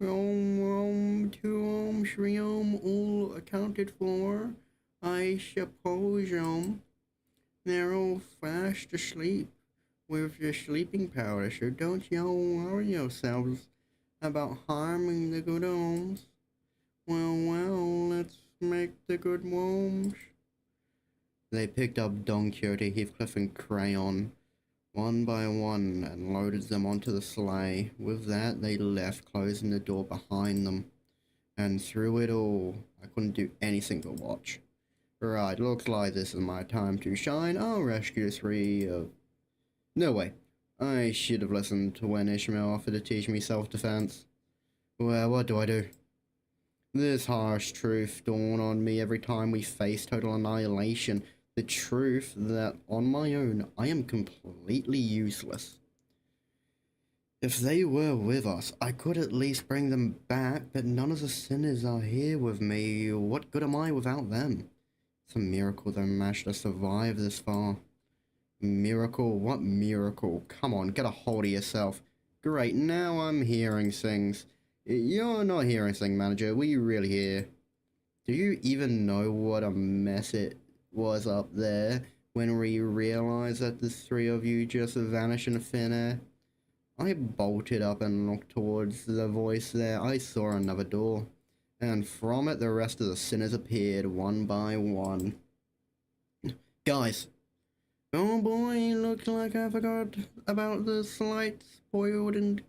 2 3 all accounted for. I suppose, they're all fast asleep with your sleeping powder, so don't y'all worry yourselves about harming the good homes. Well, let's make the good worms. They picked up Don Quixote, Heathcliff, and Crayon one by one and loaded them onto the sleigh. With that, they left, closing the door behind them. And through it all, I couldn't do anything but watch. Right, looks like this is my time to shine. I'll rescue 3 of... No way. I should have listened to when Ishmael offered to teach me self-defense. Well, what do I do? This harsh truth dawned on me every time we face total annihilation. The truth that, on my own, I am completely useless. If they were with us, I could at least bring them back, but none of the sinners are here with me. What good am I without them? It's a miracle they managed to survive this far. Miracle? What miracle? Come on, get a hold of yourself. Great, now I'm hearing things. You're not hearing things, Manager. Were you really here? Do you even know what a mess it was up there when we realized that the 3 of you just vanished in thin air? I bolted up and looked towards the voice there. I saw another door, and from it the rest of the sinners appeared one by one. Guys! Oh boy, looks like I forgot about the slight spoiled and...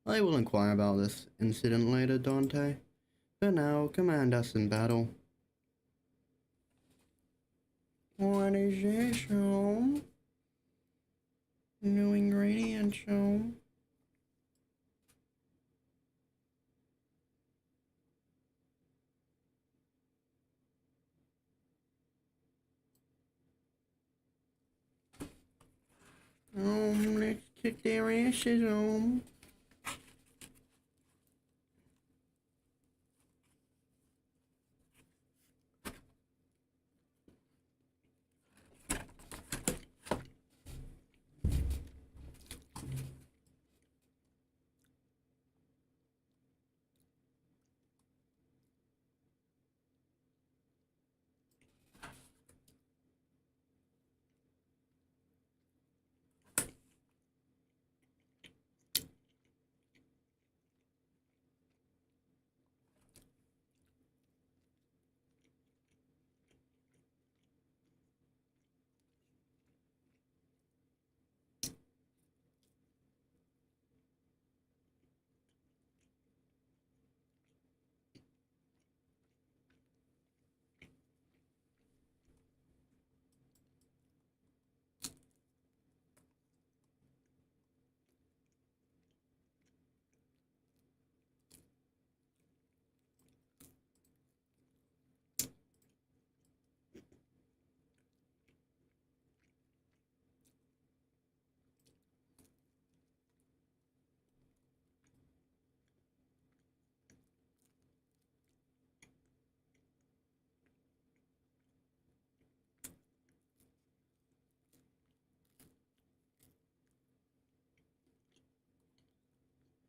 I will inquire about this incident later, Dante. But now, command us in battle. What is this, New ingredients, Took their asses home.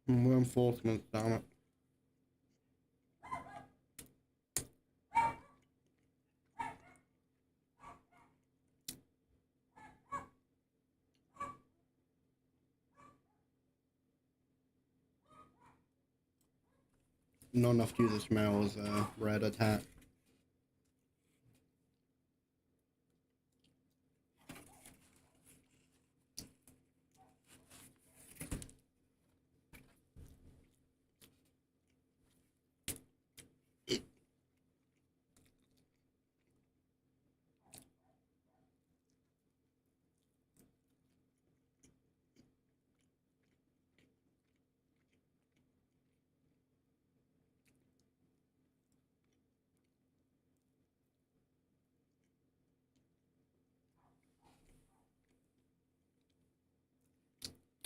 Reinforcements, damn it. Not enough to use the smells, red attack.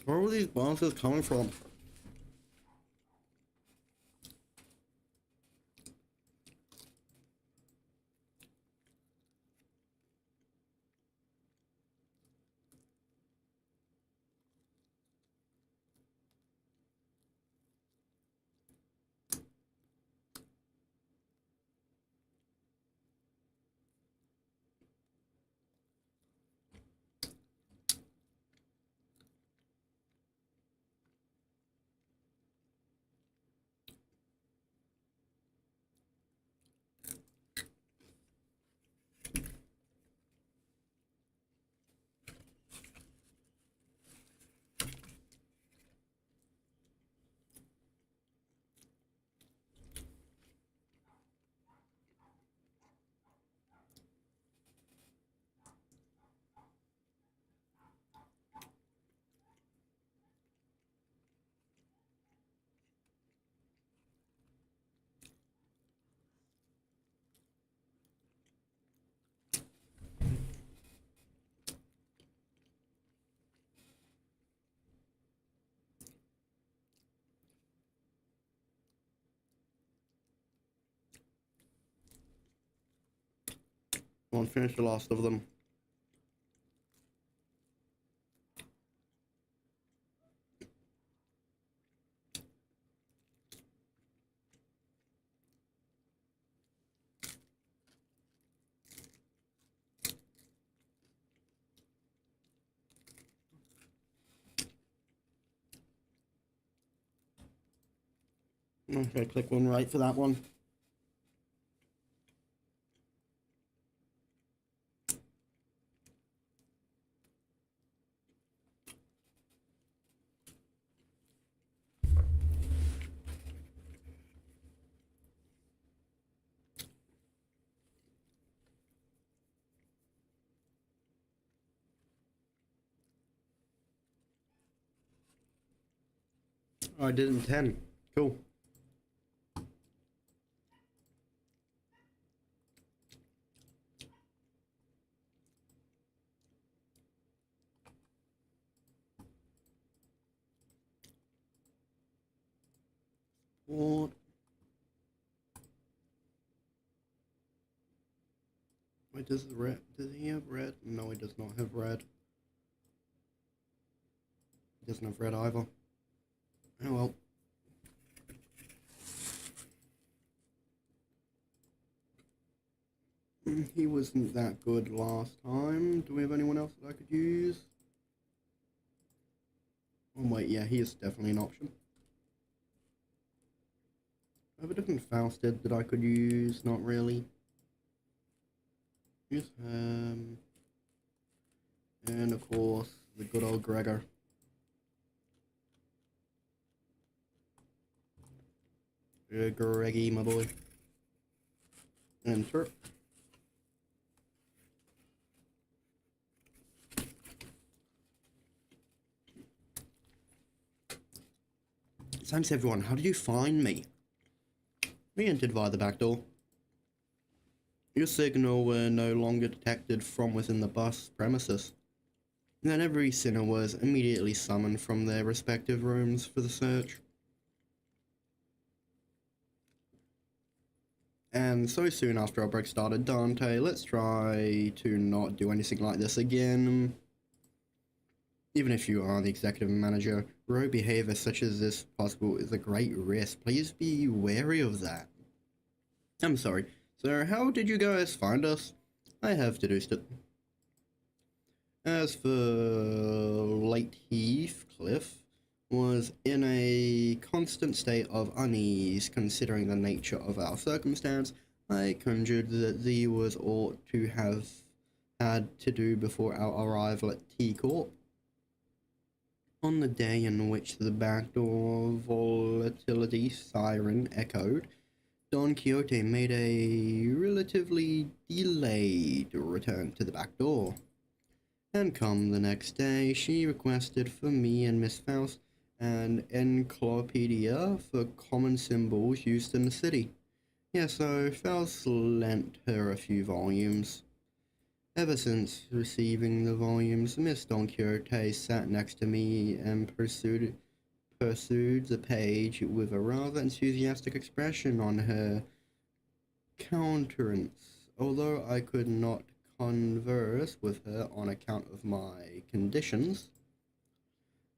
Where were these bounces coming from? I want to finish the last of them. Okay, click one right for that one. Oh, I did it in 10. Cool. What? Wait, does he have red? No, he does not have red. He doesn't have red either. Oh well. He wasn't that good last time. Do we have anyone else that I could use? Oh wait, yeah, he is definitely an option. I have a different Fausted that I could use, not really. Yes, and of course, the good old Gregor. Greggy, my boy. Enter. Thanks everyone, how did you find me? We entered via the back door. Your signal were no longer detected from within the bus premises. Then every sinner was immediately summoned from their respective rooms for the search. And so soon after our break started, Dante, let's try to not do anything like this again. Even if you are the executive manager, rogue behavior such as this possible is a great risk. Please be wary of that. I'm sorry, so how did you guys find us? I have deduced it. As for late Heathcliff was in a constant state of unease considering the nature of our circumstance, I conjured that thee was ought to have had to do before our arrival at T-Corp. On the day in which the backdoor volatility siren echoed, Don Quixote made a relatively delayed return to the back door. And come the next day, she requested for me and Miss Faust an encyclopedia for common symbols used in the city. Yeah, so Faust lent her a few volumes. Ever since receiving the volumes, Miss Don Quixote sat next to me and pursued the page with a rather enthusiastic expression on her countenance. Although I could not converse with her on account of my conditions,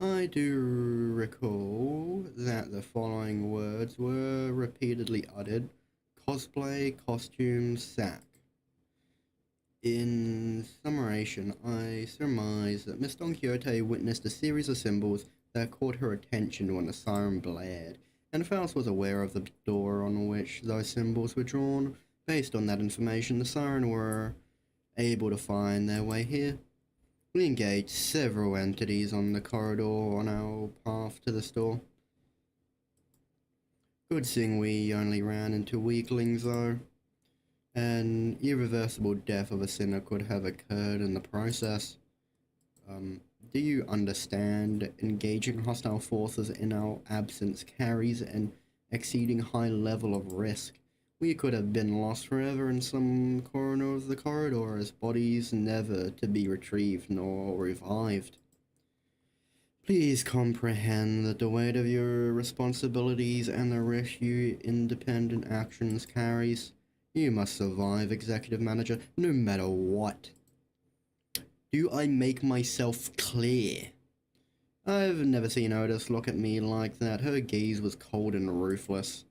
I do recall that the following words were repeatedly uttered: cosplay, costume, sack. In summation, I surmise that Miss Don Quixote witnessed a series of symbols that caught her attention when the siren blared, and Faust was aware of the door on which those symbols were drawn. Based on that information, the siren were able to find their way here. We engaged several entities on the corridor on our path to the store. Good thing we only ran into weaklings though. An irreversible death of a sinner could have occurred in the process. Do you understand? Engaging hostile forces in our absence carries an exceeding high level of risk. We could have been lost forever in some corner of the corridor as bodies never to be retrieved nor revived. Please comprehend that the weight of your responsibilities and the risk your independent actions carries. You must survive, executive manager, no matter what. Do I make myself clear? I've never seen Otis look at me like that. Her gaze was cold and ruthless.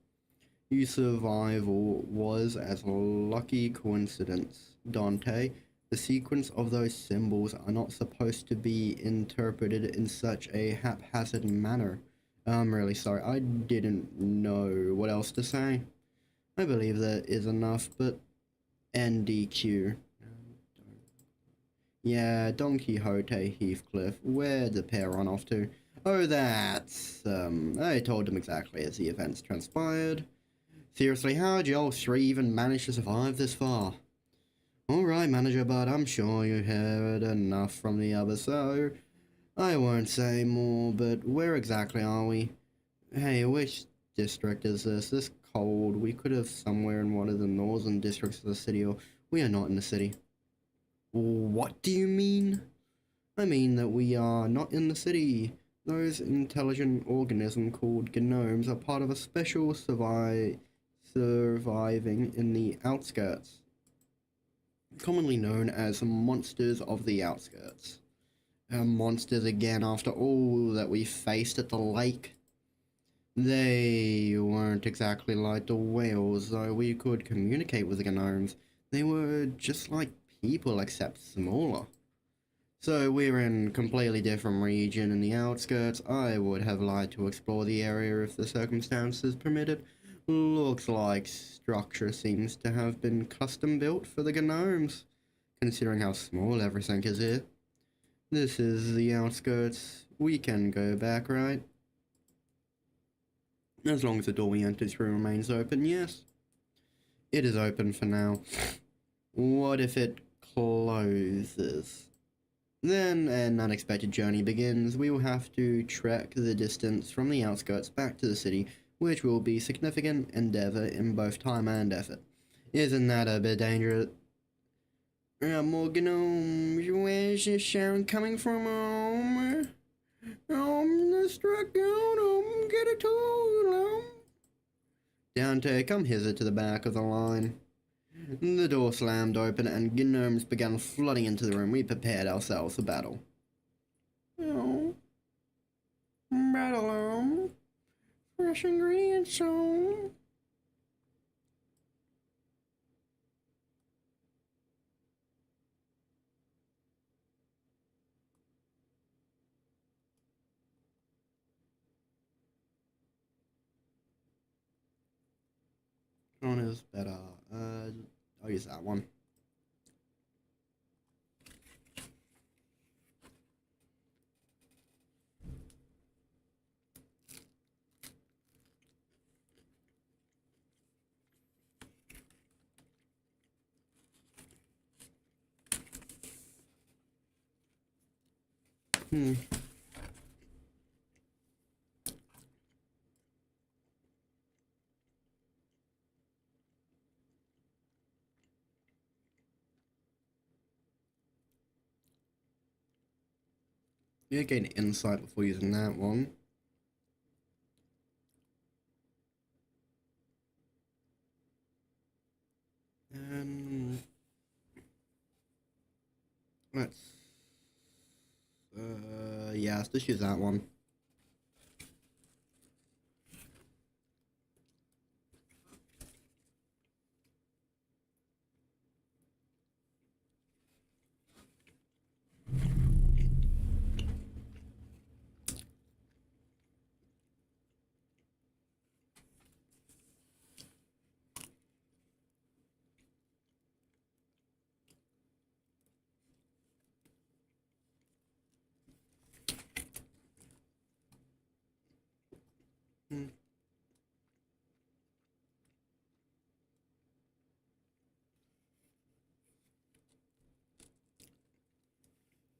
Your survival was as a lucky coincidence, Dante. The sequence of those symbols are not supposed to be interpreted in such a haphazard manner. I'm really sorry, I didn't know what else to say. I believe that is enough, but NDQ. Yeah, Don Quixote, Heathcliff, where'd the pair run off to? Oh, that's, I told them exactly as the events transpired. Seriously, how'd you all three even manage to survive this far? Alright, manager, but I'm sure you heard enough from the others, so I won't say more, but where exactly are we? Hey, which district is this? This cold. We could have somewhere in one of the northern districts of the city, or we are not in the city. What do you mean? I mean that we are not in the city. Those intelligent organisms called gnomes are part of a special surviving in the outskirts, commonly known as monsters of the outskirts. Monsters again after all that we faced at the lake. They weren't exactly like the whales, though we could communicate with the gnomes. They were just like people, except smaller. So we're in a completely different region in the outskirts. I would have liked to explore the area if the circumstances permitted. Looks like structure seems to have been custom built for the gnomes, considering how small everything is here. This is the outskirts. We can go back, right? As long as the door we entered through remains open, yes. It is open for now. What if it closes? Then an unexpected journey begins. We will have to trek the distance from the outskirts back to the city, which will be a significant endeavor in both time and effort. Isn't that a bit dangerous? Morgan, where's this sound coming from? Let's struck out, get a tool, Dante, come hither to the back of the line. The door slammed open and gnomes began flooding into the room. We prepared ourselves for battle. Oh, battle, fresh ingredients, so. One is better. I'll use that one. You gain insight before using that one. And let's yeah, let's just use that one.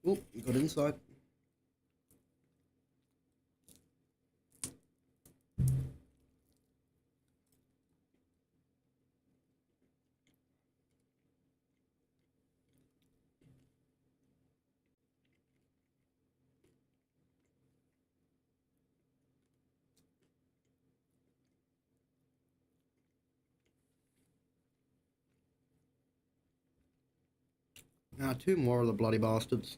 Oh, got inside. Now, two more of the bloody bastards.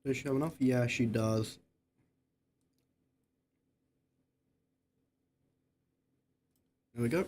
Does she have enough? Yeah, she does. There we go.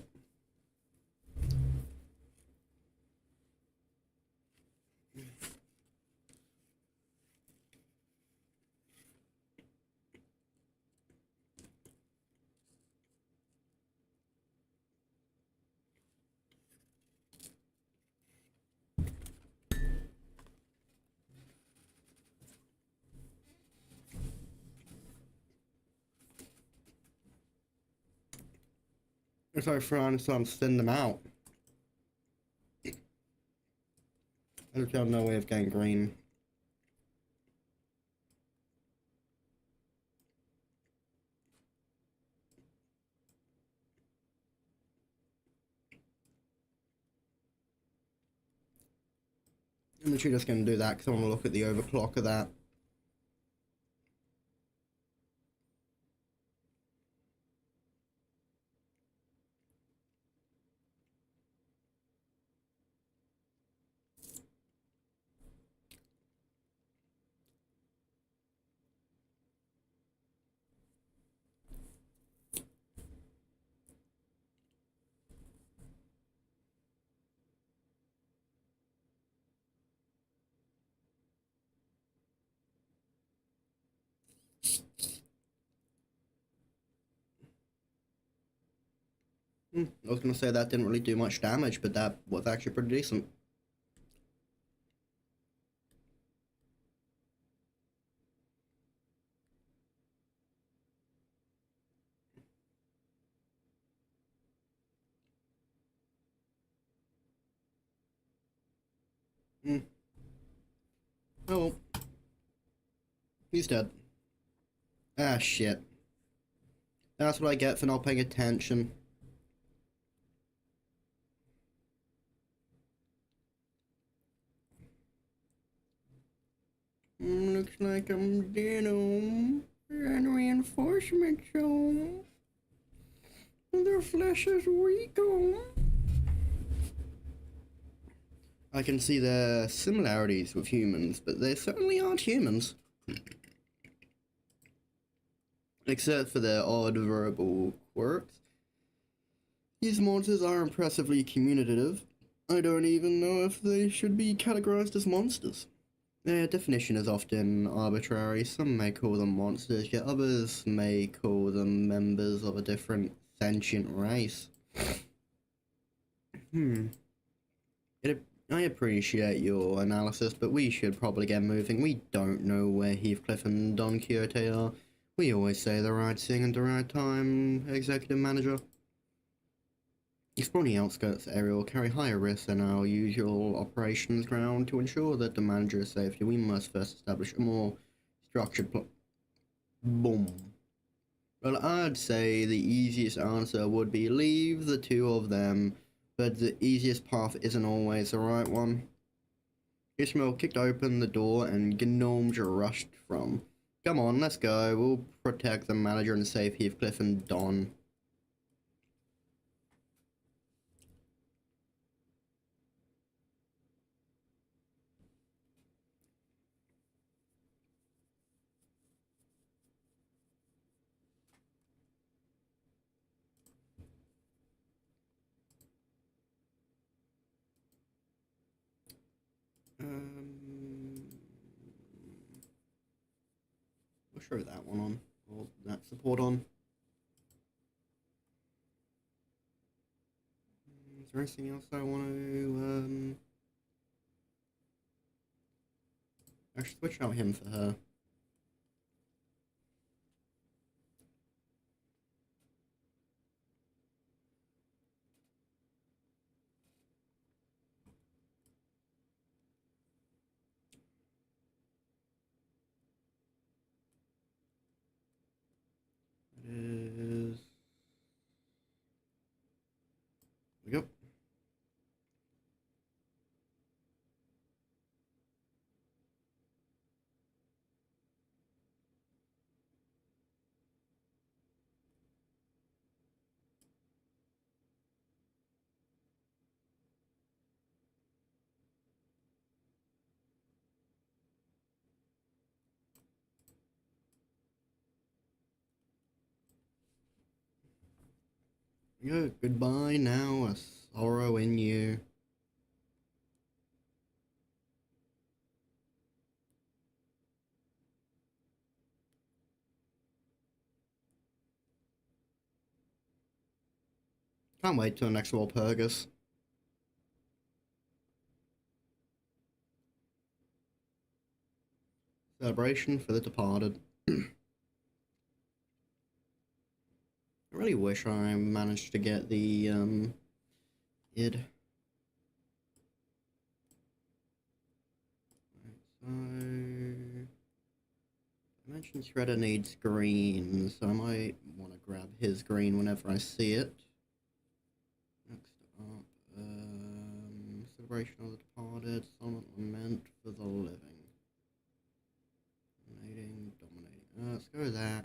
It's like trying to send them out. I just have no way of getting green. I'm literally just going to do that because I want to look at the overclock of that. I was going to say that didn't really do much damage, but that was actually pretty decent. Mm. Oh well. He's dead. Ah, shit. That's what I get for not paying attention. Looks like I'm dead on. And reinforcement show. Their flesh is weak on. I can see their similarities with humans, but they certainly aren't humans. Except for their odd verbal quirks. These monsters are impressively communicative. I don't even know if they should be categorized as monsters. Their definition is often arbitrary. Some may call them monsters, yet others may call them members of a different sentient race. I appreciate your analysis, but we should probably get moving. We don't know where Heathcliff and Don Quixote are. We always say the right thing at the right time, Executive Manager. Exploring the outskirts area will carry higher risks than our usual operations ground. To ensure that the manager's safety, we must first establish a more structured Boom. Well, I'd say the easiest answer would be leave the two of them, but the easiest path isn't always the right one. Ishmael kicked open the door and gnomes rushed from. Come on, let's go. We'll protect the manager and save Heathcliff and Don. We'll show that one on, or that support on. Is there anything else I want to, I should switch out him for her. It is... There we go. Goodbye now, a sorrow in you. Can't wait till next Walpurgis. Celebration for the departed. I really wish I managed to get the, id. So... Dimension Shredder needs green, so I might want to grab his green whenever I see it. Next up, celebration of the departed, solemn lament for the living. Dominating. Let's go that.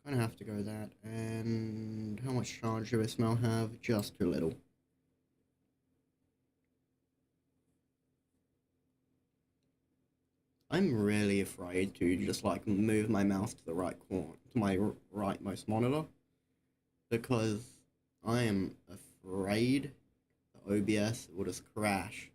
Kind of have to go that. And how much charge do this now have? Just too little. I'm really afraid to just like move my mouse to the right corner, to my rightmost monitor, because I am afraid the OBS will just crash.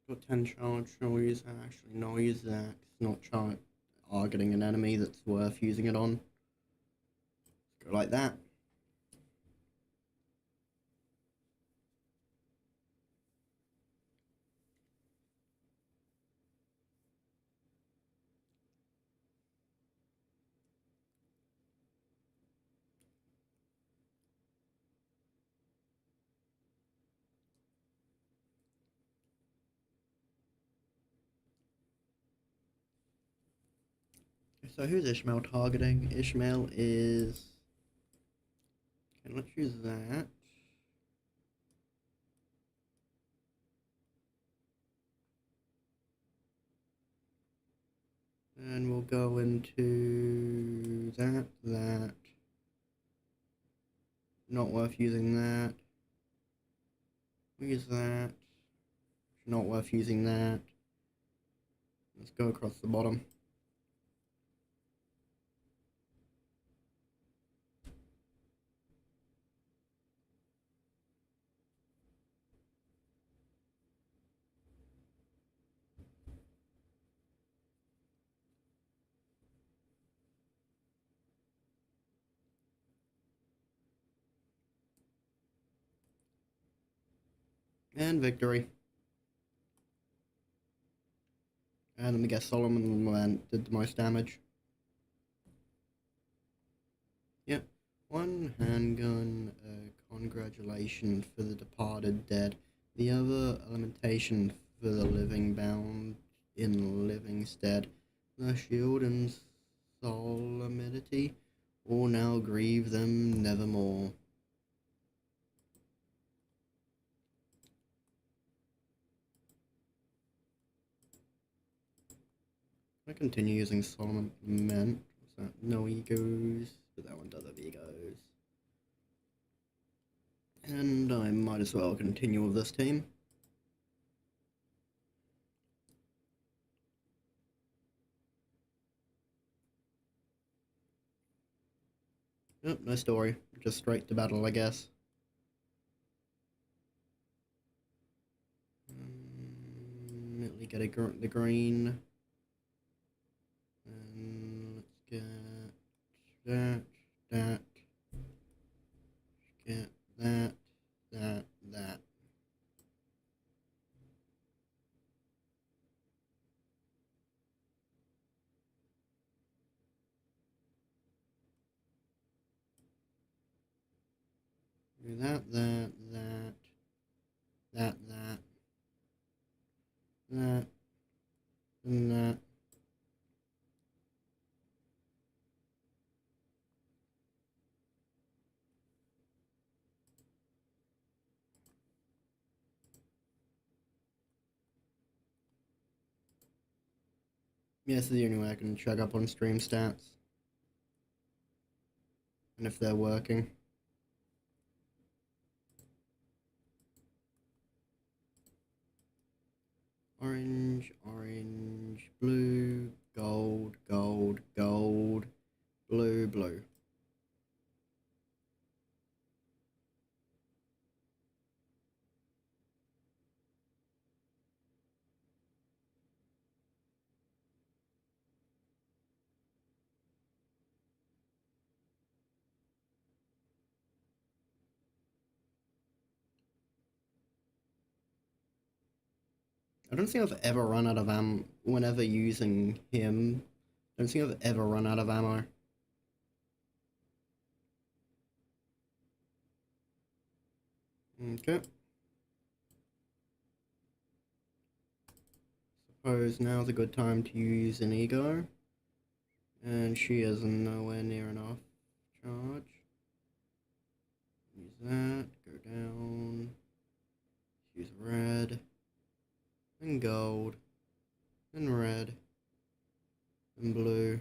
Got 10 charge, no use that, actually no use that, it's not targeting an enemy that's worth using it on. Let's go like that. So who's Ishmael targeting? Ishmael is... Okay, let's use that. And we'll go into that. Not worth using that. Use that. Not worth using that. Let's go across the bottom. And victory. And let me guess, Solomon did the most damage. Yep. One handgun, congratulations for the departed dead. The other, lamentation for the living bound in living stead. The shield and solemnity all now grieve them nevermore. I continue using Solomon Lament. What's that? No egos, but that one does have egos. And I might as well continue with this team. Yep, no story. Just straight to battle, I guess. Immediately get the green. And let's get that. Get that. Do that, and that. Yeah, this is the only way I can check up on stream stats. And if they're working. Orange, blue, gold, blue. I don't think I've ever run out of ammo whenever using him. I don't think I've ever run out of ammo. Okay. Suppose now's a good time to use an ego. And she is nowhere near enough charge. Use that, go down. Use red. And gold. And red. And blue.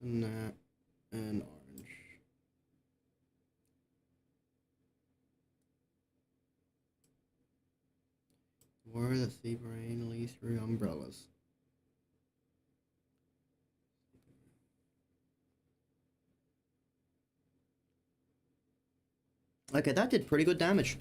And that. And orange. Where the sea brain leads through umbrellas. Okay, that did pretty good damage.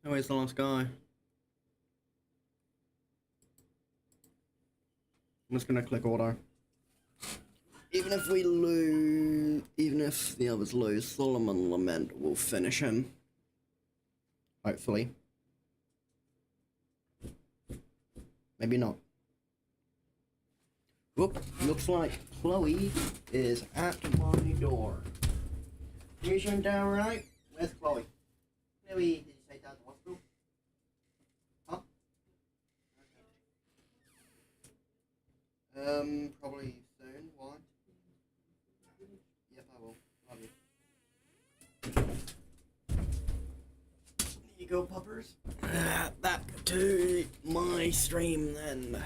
Oh, where's the last guy? I'm just gonna click auto. Even if we lose, even if the others lose, Solomon Lament will finish him. Hopefully. Maybe not. Whoop, looks like Chloe is at my door. You shut down right? Where's Chloe? Chloe, did you say down the hospital? Huh? Probably soon. Why? Yep, I will. Love you. Here you go, puppers. Back to my stream then.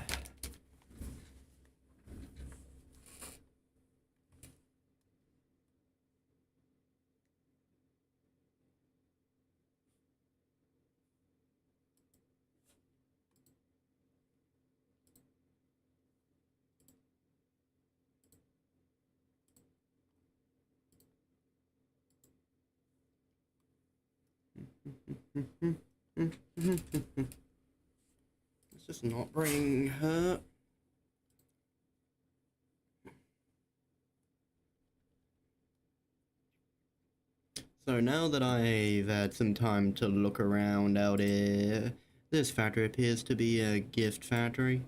Let's just not bring her. So now that I've had some time to look around out here, this factory appears to be a gift factory.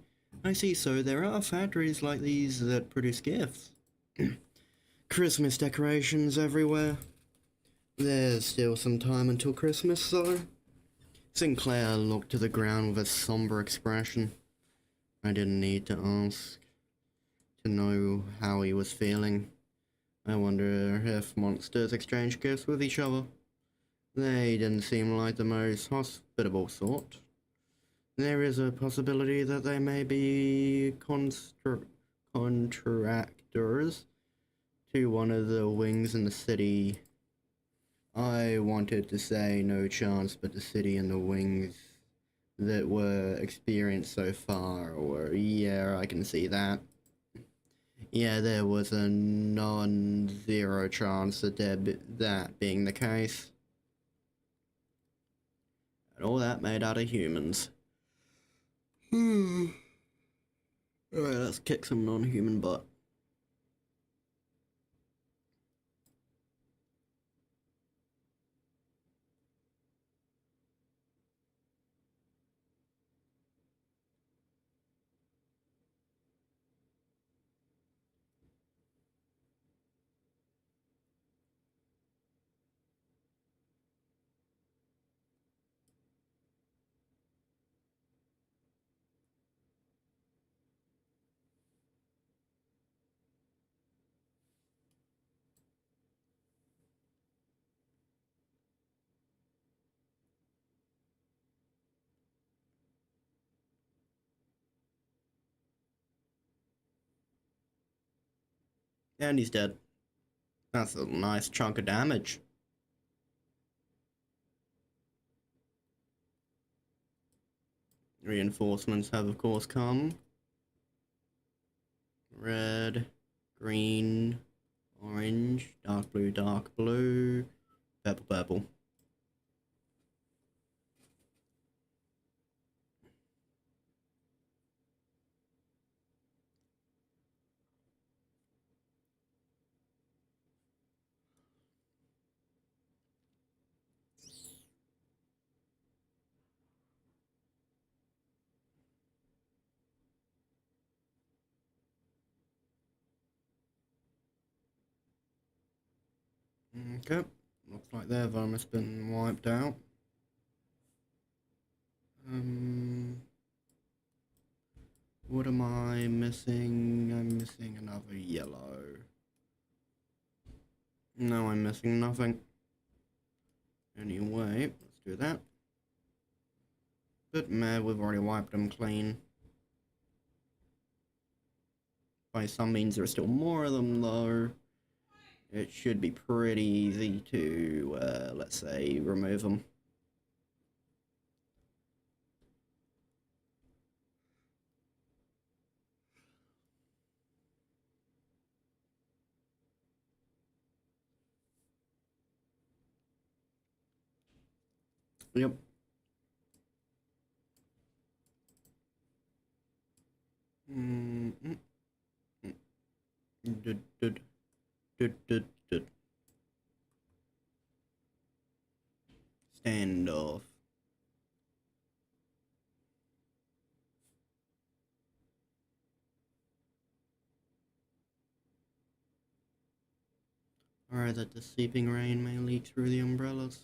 I see, so there are factories like these that produce gifts. Christmas decorations everywhere. There's still some time until Christmas, though. Sinclair looked to the ground with a somber expression. I didn't need to ask to know how he was feeling. I wonder if monsters exchange gifts with each other. They didn't seem like the most hospitable sort. There is a possibility that they may be contractors to one of the wings in the city. I wanted to say no chance, but the city and the wings that were experienced so far were, yeah, I can see that. Yeah, there was a non-zero chance of that being the case. And all that made out of humans. Alright, let's kick some non-human butt. And he's dead. That's a nice chunk of damage. Reinforcements have, of course, come. Red, green, orange, dark blue, purple, purple. Okay, looks like their vermin's been wiped out. What am I missing? I'm missing another yellow. No, I'm missing nothing. Anyway, let's do that. But meh, we've already wiped them clean. By some means, there are still more of them, though. It should be pretty easy to, let's say, remove them. Yep. Standoff. Alright, that deceiving rain may leak through the umbrellas.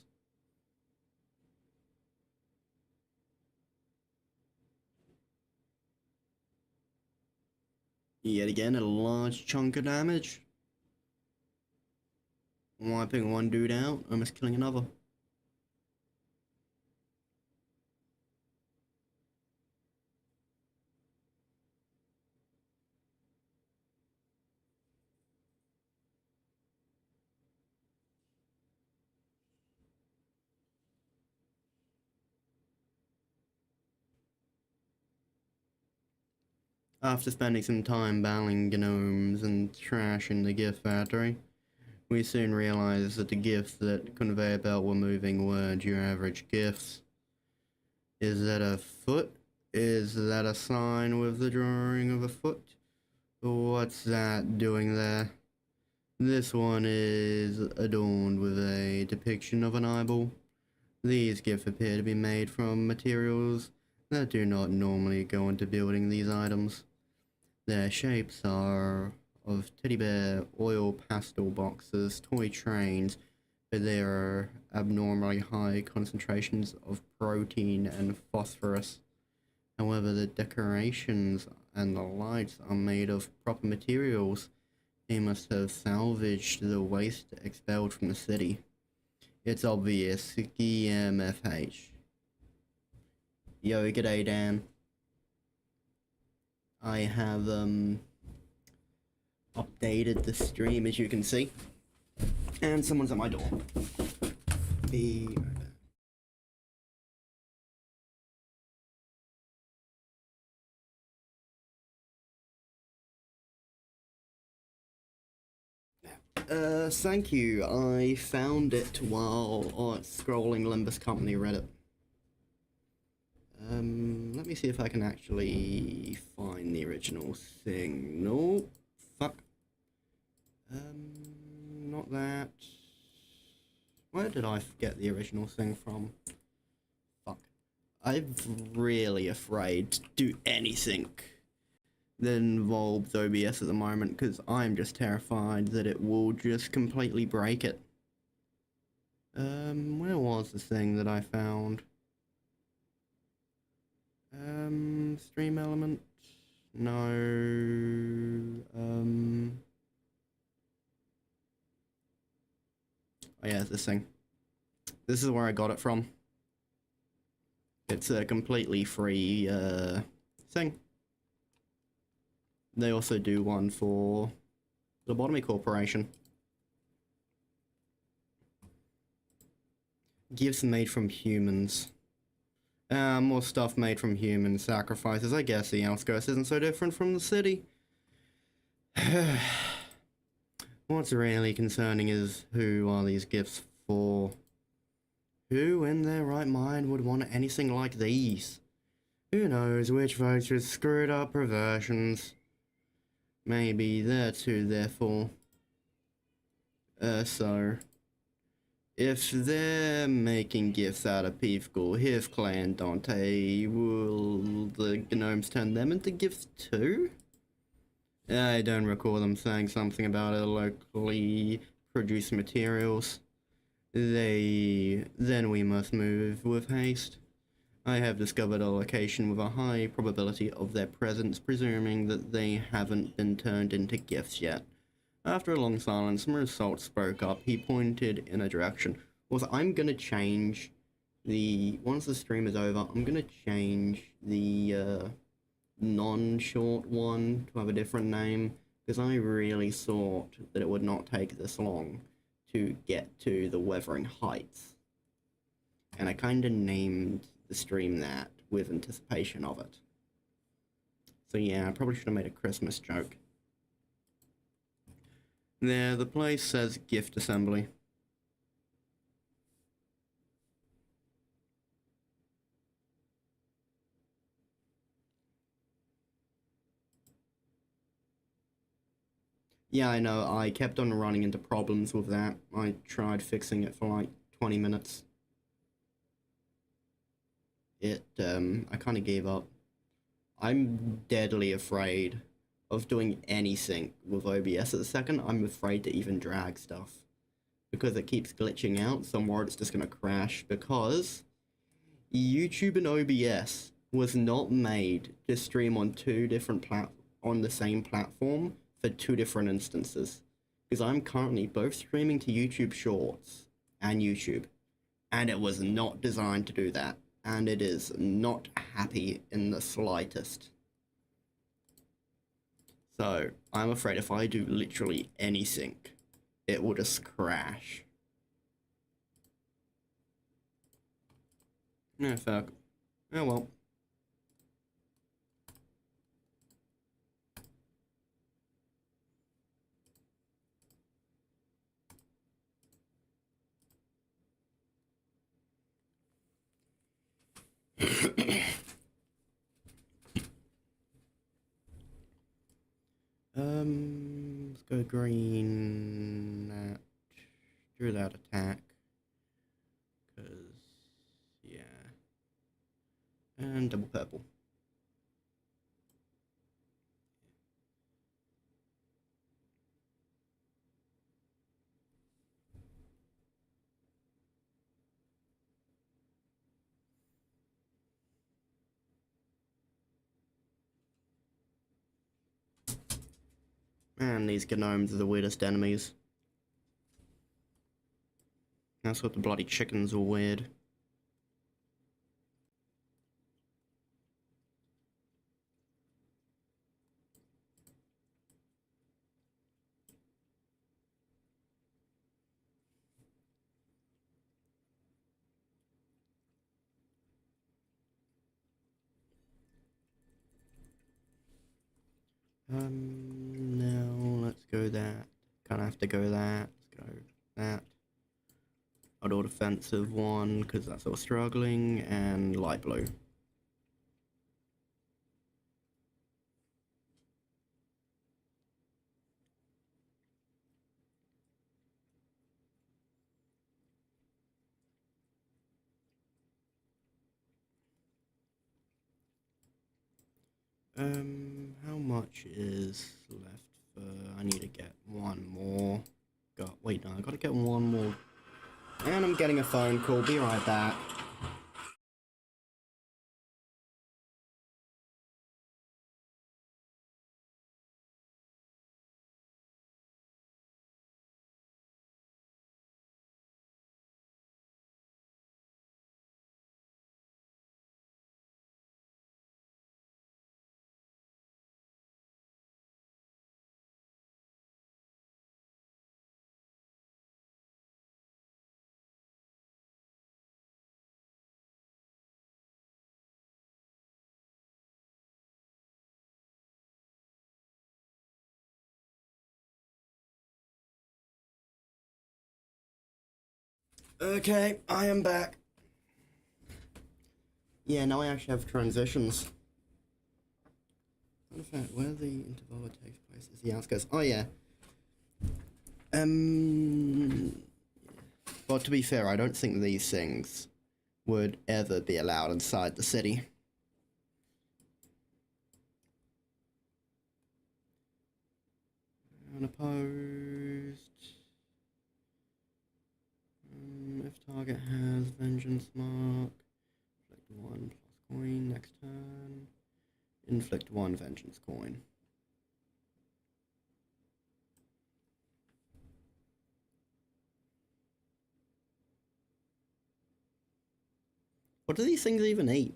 Yet again, a large chunk of damage. Wiping one dude out, almost killing another. After spending some time battling gnomes and trash in the gift factory, we soon realized that the gifts that conveyor belt were moving weren't your average gifts. Is that a foot? Is that a sign with the drawing of a foot? What's that doing there? This one is adorned with a depiction of an eyeball. These gifts appear to be made from materials that do not normally go into building these items. Their shapes are of teddy bear, oil pastel boxes, toy trains, but there are abnormally high concentrations of protein and phosphorus. However, the decorations and the lights are made of proper materials. They must have salvaged the waste expelled from the city. It's obvious. GMFH. Yo, g'day, Dan. I have updated the stream, as you can see, and someone's at my door. Be right back. Thank you. I found it while scrolling limbuscompany Reddit. Let me see if I can actually find the original thing. No, fuck. Not that. Where did I get the original thing from? Fuck. I'm really afraid to do anything that involves OBS at the moment, because I'm just terrified that it will just completely break it. Where was the thing that I found? Stream element? No. Oh yeah, this thing. This is where I got it from. It's a completely free, thing. They also do one for Lobotomy Corporation. Gifts made from humans. More stuff made from human sacrifices. I guess the outskirts isn't so different from the city. What's really concerning is who are these gifts for? Who in their right mind would want anything like these? Who knows which folks with screwed up perversions? Maybe that's who they're for. So... if they're making gifts out of people, his clan, Dante, will the gnomes turn them into gifts too? I don't recall them saying something about it locally produced materials. Then we must move with haste. I have discovered a location with a high probability of their presence, presuming that they haven't been turned into gifts yet. After a long silence, Salt spoke up. He pointed in a direction. Also, I'm gonna change the... once the stream is over, I'm gonna change the non-short one to have a different name, because I really thought that it would not take this long to get to the Weathering Heights. And I kinda named the stream that with anticipation of it. So yeah, I probably should have made a Christmas joke. There, the place says gift assembly. Yeah, I know, I kept on running into problems with that. I tried fixing it for like 20 minutes. I kinda gave up. I'm deadly afraid of doing anything with OBS at the second. I'm afraid to even drag stuff. Because it keeps glitching out, so I'm worried it's just gonna crash, because YouTube and OBS was not made to stream on on the same platform for two different instances. Because I'm currently both streaming to YouTube Shorts and YouTube, and it was not designed to do that, and it is not happy in the slightest. So, I'm afraid if I do literally anything, it will just crash. Yeah, fuck. Oh well. Let's go green. Do that attack. Cause, yeah. And double purple. Man, these gnomes are the weirdest enemies. That's what the bloody chickens are weird. Now let's go that. Kinda have to go that. Let's go that. Auto defensive one, because that's all struggling, and light blue. How much is left for... I need to get one more. Wait, no, I gotta get one more. And I'm getting a phone call, be right back. Okay, I am back. Yeah, now I actually have transitions. What about where the interval takes place is the outskirts. Oh yeah. Well, to be fair, I don't think these things would ever be allowed inside the city. Unopposed. If target has vengeance mark, inflict 1 plus coin next turn. Inflict 1 vengeance coin. What do these things even eat?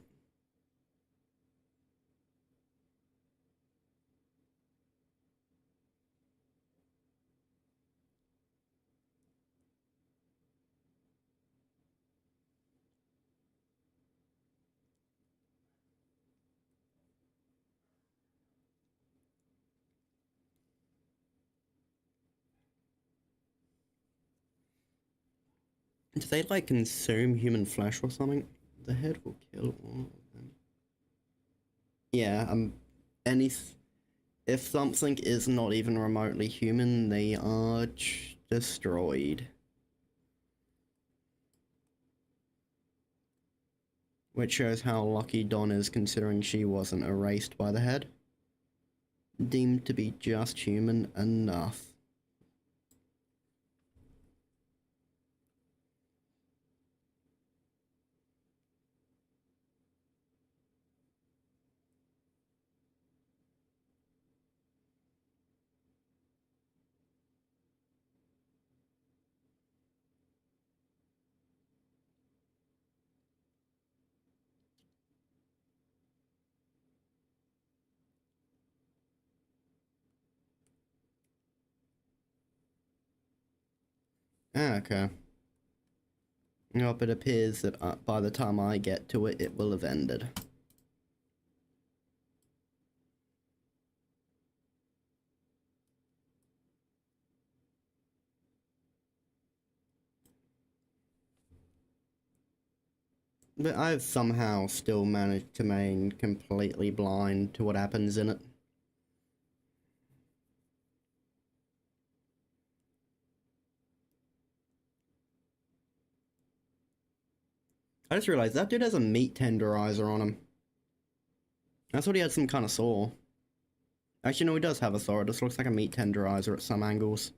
Do they like consume human flesh or something? The head will kill all of them. Yeah, any if something is not even remotely human, they are destroyed. Which shows how lucky Dawn is considering she wasn't erased by the head. Deemed to be just human enough. Ah, okay. Nope, it appears that by the time I get to it, it will have ended. But I've somehow still managed to remain completely blind to what happens in it. I just realized that dude has a meat tenderizer on him. I thought he had some kind of saw. Actually, no, he does have a saw. It just looks like a meat tenderizer at some angles.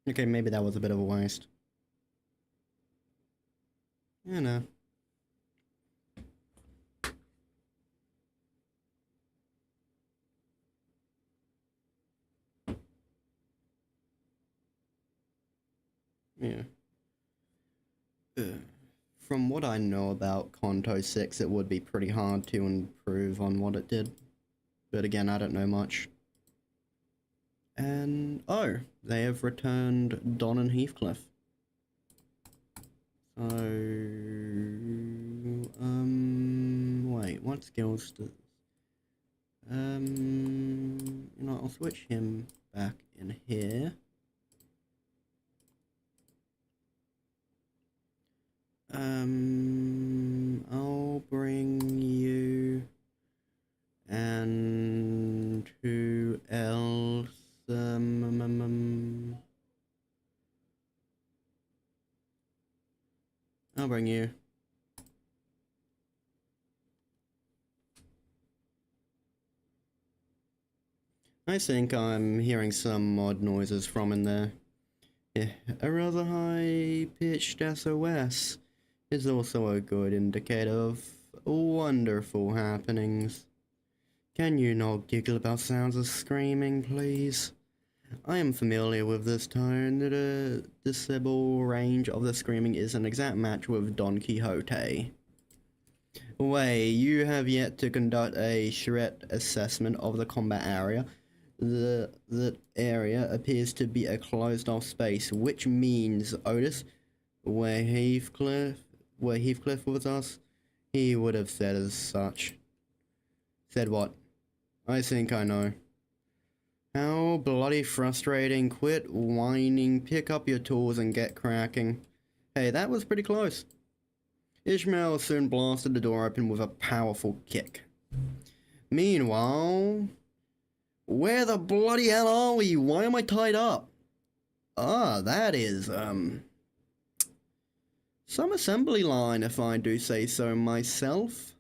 Okay, maybe that was a bit of a waste. You know. Yeah. From what I know about Conto 6, it would be pretty hard to improve on what it did. But again, I don't know much. And, oh, they have returned Don and Heathcliff. So, wait, what skills does, you know, I'll switch him back in here. I'll bring you and who else? I'll bring you. I think I'm hearing some odd noises from in there. Yeah, a rather high-pitched SOS is also a good indicator of wonderful happenings. Can you not giggle about sounds of screaming, please? I am familiar with this tone. The decibel range of the screaming is an exact match with Don Quixote. Wait, you have yet to conduct a threat assessment of the combat area. The area appears to be a closed-off space, which means, Otis, where Heathcliff was us, he would have said as such. Said what? I think I know. How bloody frustrating. Quit whining, pick up your tools and get cracking. Hey, that was pretty close. Ishmael soon blasted the door open with a powerful kick. Meanwhile, where the bloody hell are we? Why am I tied up? Ah, that is, some assembly line, if I do say so myself.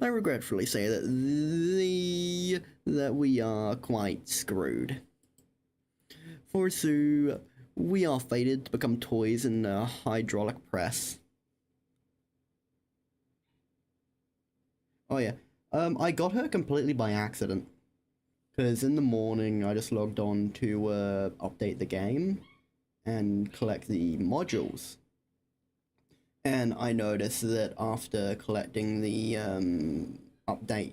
I regretfully say that we are quite screwed. Forsooth, we are fated to become toys in a hydraulic press. Oh yeah, I got her completely by accident. Because in the morning, I just logged on to update the game and collect the modules. And I noticed that after collecting the update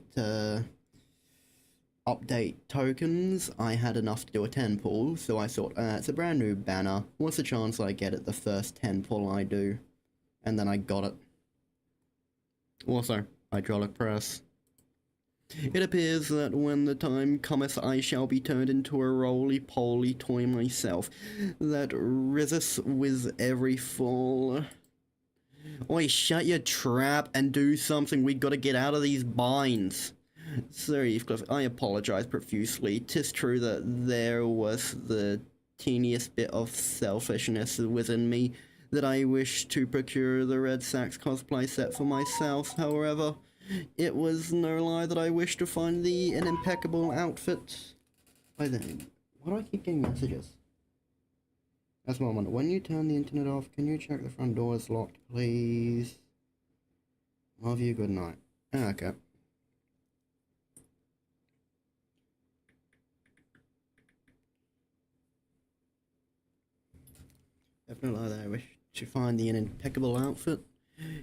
tokens, I had enough to do a 10 pull, so I thought, it's a brand new banner. What's the chance I get it the first 10 pull I do? And then I got it. Also, hydraulic press. It appears that when the time cometh I shall be turned into a roly-poly toy myself, that resists with every fall. Oi, shut your trap and do something, we gotta get out of these binds. Sir Heathcliff, I apologise profusely. 'Tis true that there was the teeniest bit of selfishness within me, that I wished to procure the Red Sacks cosplay set for myself. However, it was no lie that I wished to find an impeccable outfit. Why then, why do I keep getting messages? That's what I wonder. When you turn the internet off, can you check the front door is locked, please? Love you, good night. Okay. Definitely I wish to find the impeccable outfit.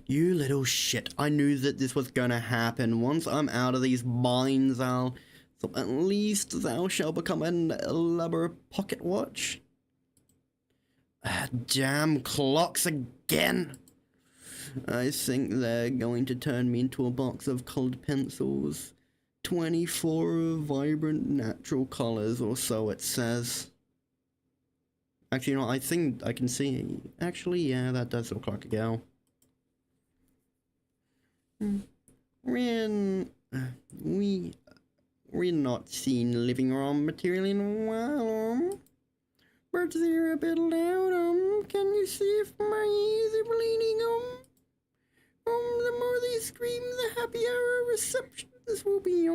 You little shit, I knew that this was gonna happen. Once I'm out of these binds, so at least thou shalt become an elaborate pocket watch. Damn clocks again! I think they're going to turn me into a box of colored pencils. 24 vibrant natural colors or so it says. Actually, you know, I think I can see. Actually, yeah, that does look like a girl. We're not seen living around material in a while. But they're a bit loud. Can you see if my ears are bleeding? The more they scream, the happier our reception this will be.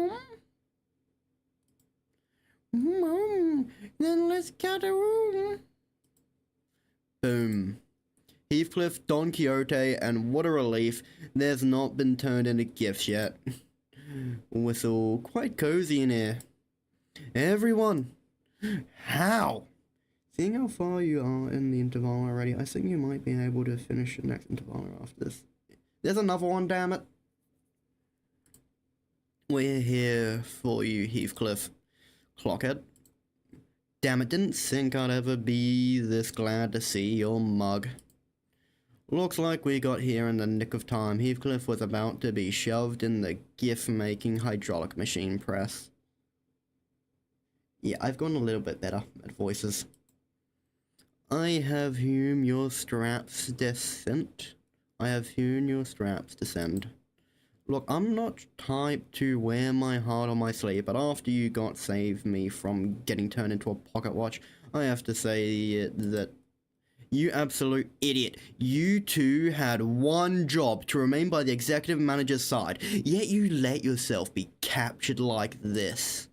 Then let's cut a room. Boom. Heathcliff, Don Quixote, and what a relief, there's not been turned into gifts yet. Whistle, quite cozy in here. Everyone, how? Seeing how far you are in the interval already, I think you might be able to finish the next interval after this. There's another one, damn it. We're here for you, Heathcliff. Clockhead. Damn it, didn't think I'd ever be this glad to see your mug. Looks like we got here in the nick of time. Heathcliff was about to be shoved in the gift-making hydraulic machine press. Yeah, I've gotten a little bit better at voices. I have hewn your straps descent. I have hewn your straps descend. Look, I'm not type to wear my heart on my sleeve, but after you got saved me from getting turned into a pocket watch, I have to say that you absolute idiot. You two had one job, to remain by the executive manager's side, yet you let yourself be captured like this.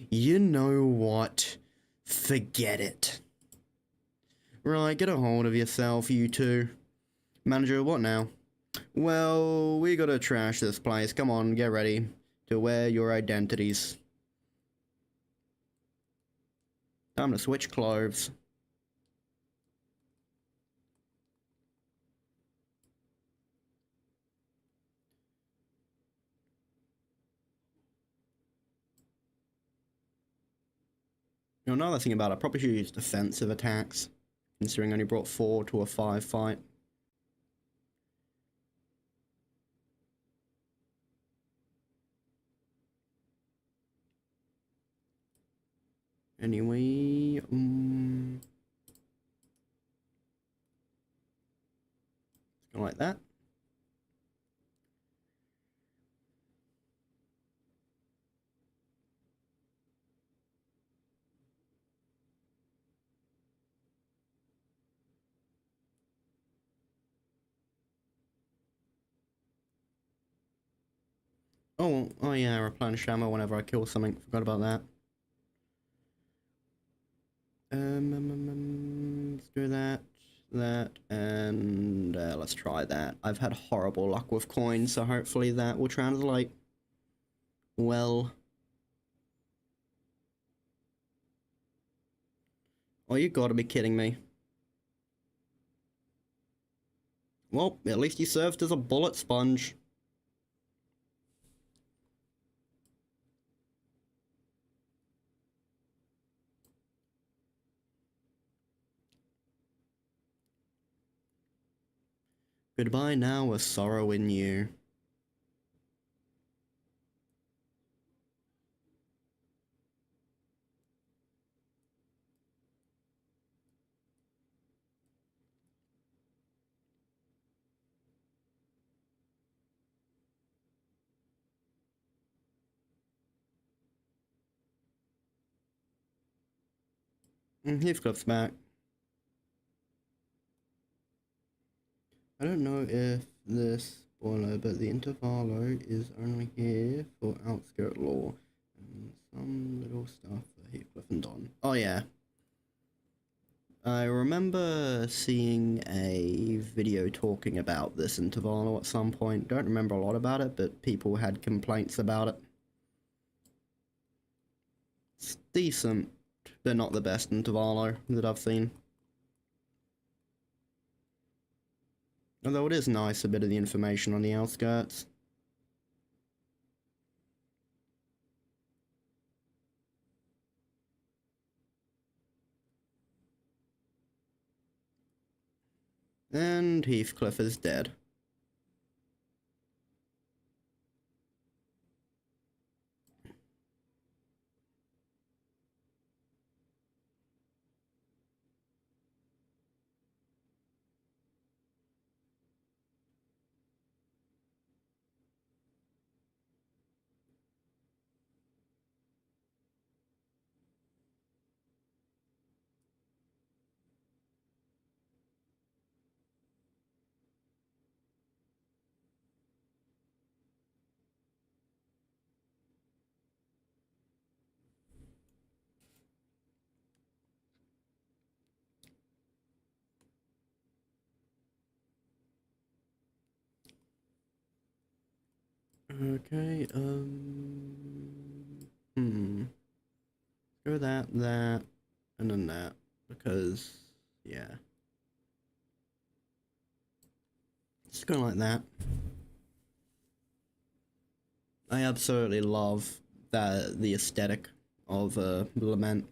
You know what? Forget it. Right, get a hold of yourself, you two. Manager, what now? Well, we gotta trash this place. Come on, get ready to wear your identities. Time to switch clothes. You know, another thing about it, I probably should use defensive attacks. considering I only brought 4 to a 5 fight. Anyway, go like that. Oh yeah, replenish ammo whenever I kill something. Forgot about that. Let's do that, and let's try that. I've had horrible luck with coins, so hopefully that will translate well. Oh, you gotta be kidding me. Well, at least you served as a bullet sponge. Goodbye now, a sorrow in you. Heathcliff's back. I don't know if this spoiler, but the intervalo is only here for outskirt lore and some little stuff for Heathcliff and Don. Oh yeah. I remember seeing a video talking about this intervalo at some point. Don't remember a lot about it, but people had complaints about it. It's decent, but not the best intervalo that I've seen. Although it is nice, a bit of the information on the outskirts. And Heathcliff is dead. Okay, go that, and then that, because, yeah. Just go like that. I absolutely love the aesthetic of Lament.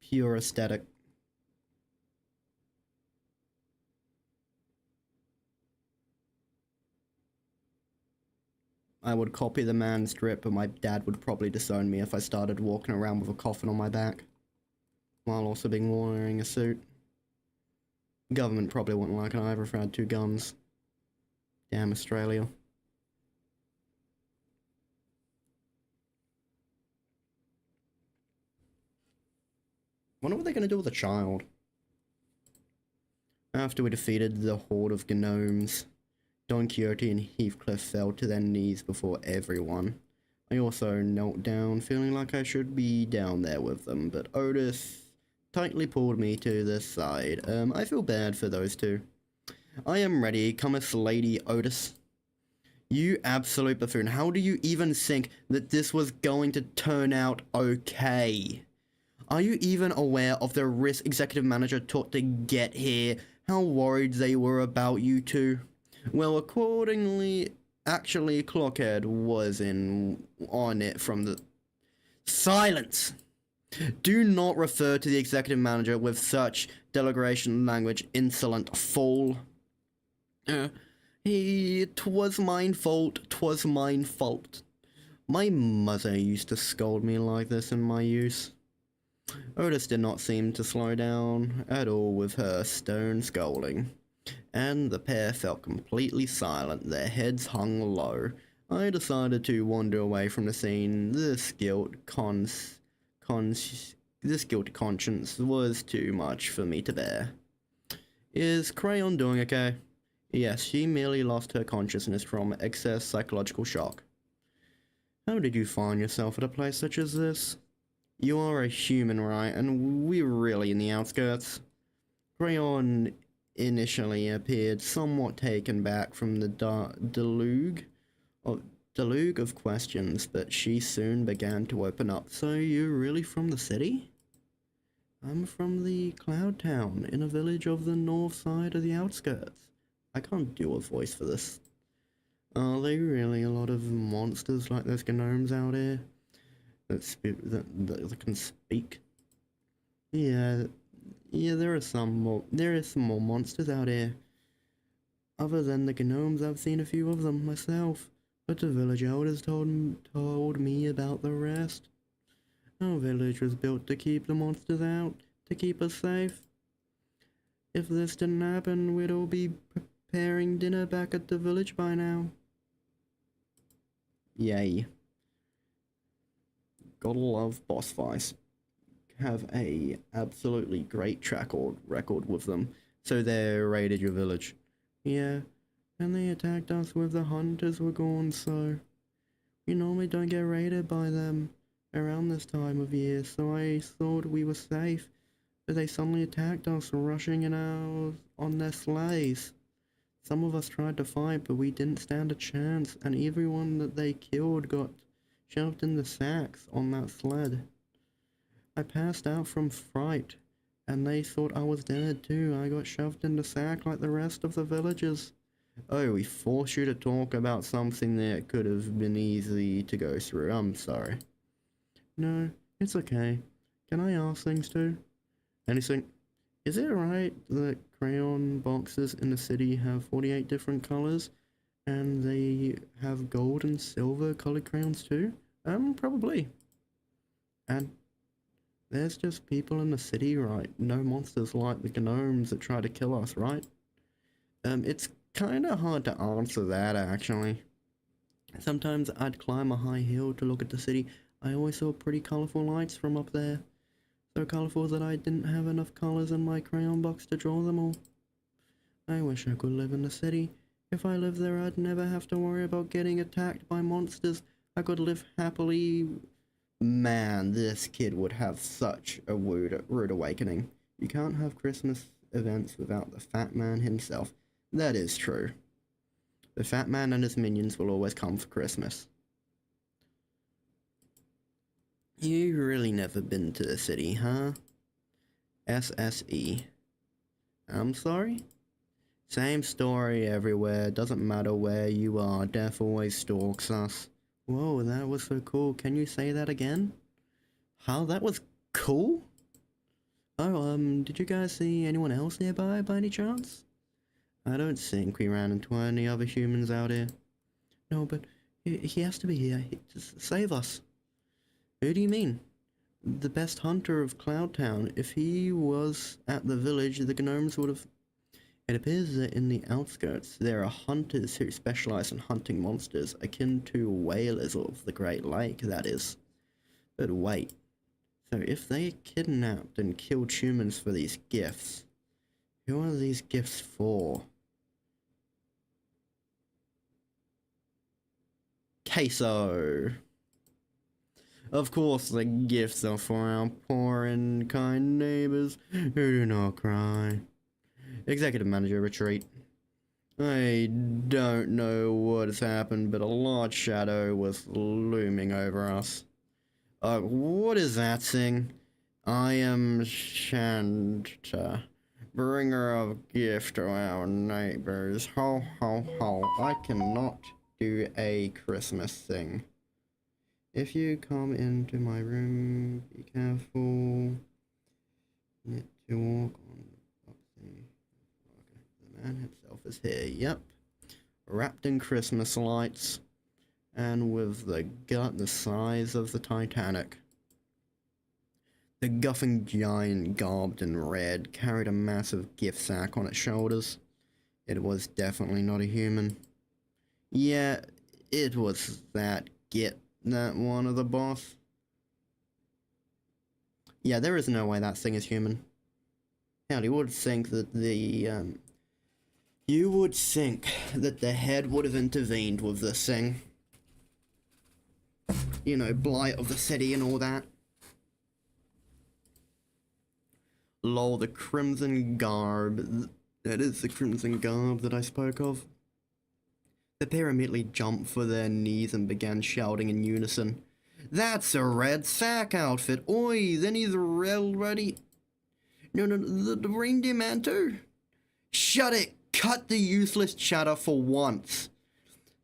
Pure aesthetic. I would copy the manuscript, but my dad would probably disown me if I started walking around with a coffin on my back, while also wearing a suit. Government probably wouldn't like it either if I had 2 guns. Damn Australia. Wonder what they're gonna do with the child. After we defeated the horde of gnomes, Don Quixote and Heathcliff fell to their knees before everyone. I also knelt down, feeling like I should be down there with them, but Otis tightly pulled me to the side. I feel bad for those two. I am ready, cometh Lady Otis. You absolute buffoon. How do you even think that this was going to turn out okay? Are you even aware of the risk executive manager took to get here? How worried they were about you two? Well, accordingly, Actually, Clockhead was on it from the... Silence! Do not refer to the executive manager with such delegation language, insolent fool. Twas mine fault, 'twas mine fault. My mother used to scold me like this in my youth. Otis did not seem to slow down at all with her stern scolding, and the pair felt completely silent, their heads hung low. I decided to wander away from the scene. This guilty conscience was too much for me to bear. Is Crayon doing okay? Yes, she merely lost her consciousness from excess psychological shock. How did you find yourself at a place such as this? You are a human, right? And we're really in the outskirts. Crayon initially appeared somewhat taken back from the deluge of questions, but she soon began to open up. So you're really from the city? I'm from the Cloud Town, in a village of the north side of the outskirts. I can't do a voice for this. Are there really a lot of monsters like those gnomes out here that can speak? Yeah, there is some more monsters out here. Other than the gnomes, I've seen a few of them myself, but the village elders told me about the rest. Our village was built to keep the monsters out, to keep us safe. If this didn't happen, we'd all be preparing dinner back at the village by now. Yay. Gotta love boss fights. Have a absolutely great track record with them. So they raided your village. Yeah, and they attacked us with the hunters were gone, so we normally don't get raided by them around this time of year, so I thought we were safe, but they suddenly attacked us, rushing in on their sleighs. Some of us tried to fight, but we didn't stand a chance, and everyone that they killed got shoved in the sacks on that sled. I passed out from fright, and they thought I was dead too. I got shoved in the sack like the rest of the villagers. Oh, we forced you to talk about something that could have been easy to go through. I'm sorry. No, it's okay. Can I ask things too? Anything? Is it right that crayon boxes in the city have 48 different colors, and they have gold and silver colored crayons too? Probably. And there's just people in the city, right? No monsters like the gnomes that try to kill us, right? It's kinda hard to answer that, actually. Sometimes I'd climb a high hill to look at the city. I always saw pretty colorful lights from up there. So colorful that I didn't have enough colors in my crayon box to draw them all. I wish I could live in the city. If I lived there, I'd never have to worry about getting attacked by monsters. I could live happily. Man, this kid would have such a rude awakening. You can't have Christmas events without the Fat Man himself. That is true. The Fat Man and his minions will always come for Christmas. You've really never been to the city, huh? SSE. I'm sorry? Same story everywhere, doesn't matter where you are, death always stalks us. Whoa, that was so cool. Can you say that again? How? That was cool? Oh, did you guys see anyone else nearby by any chance? I don't think we ran into any other humans out here. No, but he has to be here. Just save us. Who do you mean? The best hunter of Cloud Town. If he was at the village, the gnomes would have... It appears that in the outskirts, there are hunters who specialize in hunting monsters, akin to whalers of the Great Lake, that is. But wait. So if they kidnapped and killed humans for these gifts, who are these gifts for? Queso! Of course the gifts are for our poor and kind neighbors who do not cry. Executive Manager, retreat. I don't know what has happened, but a large shadow was looming over us. What is that thing? I am Shanta, bringer of gift to our neighbors. Ho, ho, ho. I cannot do a Christmas thing. If you come into my room, be careful. Need to walk on. Okay, the man himself is here. Yep, wrapped in Christmas lights, and with the gut the size of the Titanic. The guffing giant, garbed in red, carried a massive gift sack on its shoulders. It was definitely not a human. Yeah, it was that Git, that one of the boss. Yeah, there is no way that thing is human. Hell, you would think that the head would have intervened with this thing. You know, blight of the city and all that. Lol, the crimson garb. That is the crimson garb that I spoke of. The pair immediately jumped for their knees and began shouting in unison. That's a red sack outfit. Oi, then he's already... No, the reindeer man too. Shut it! Cut the useless chatter for once.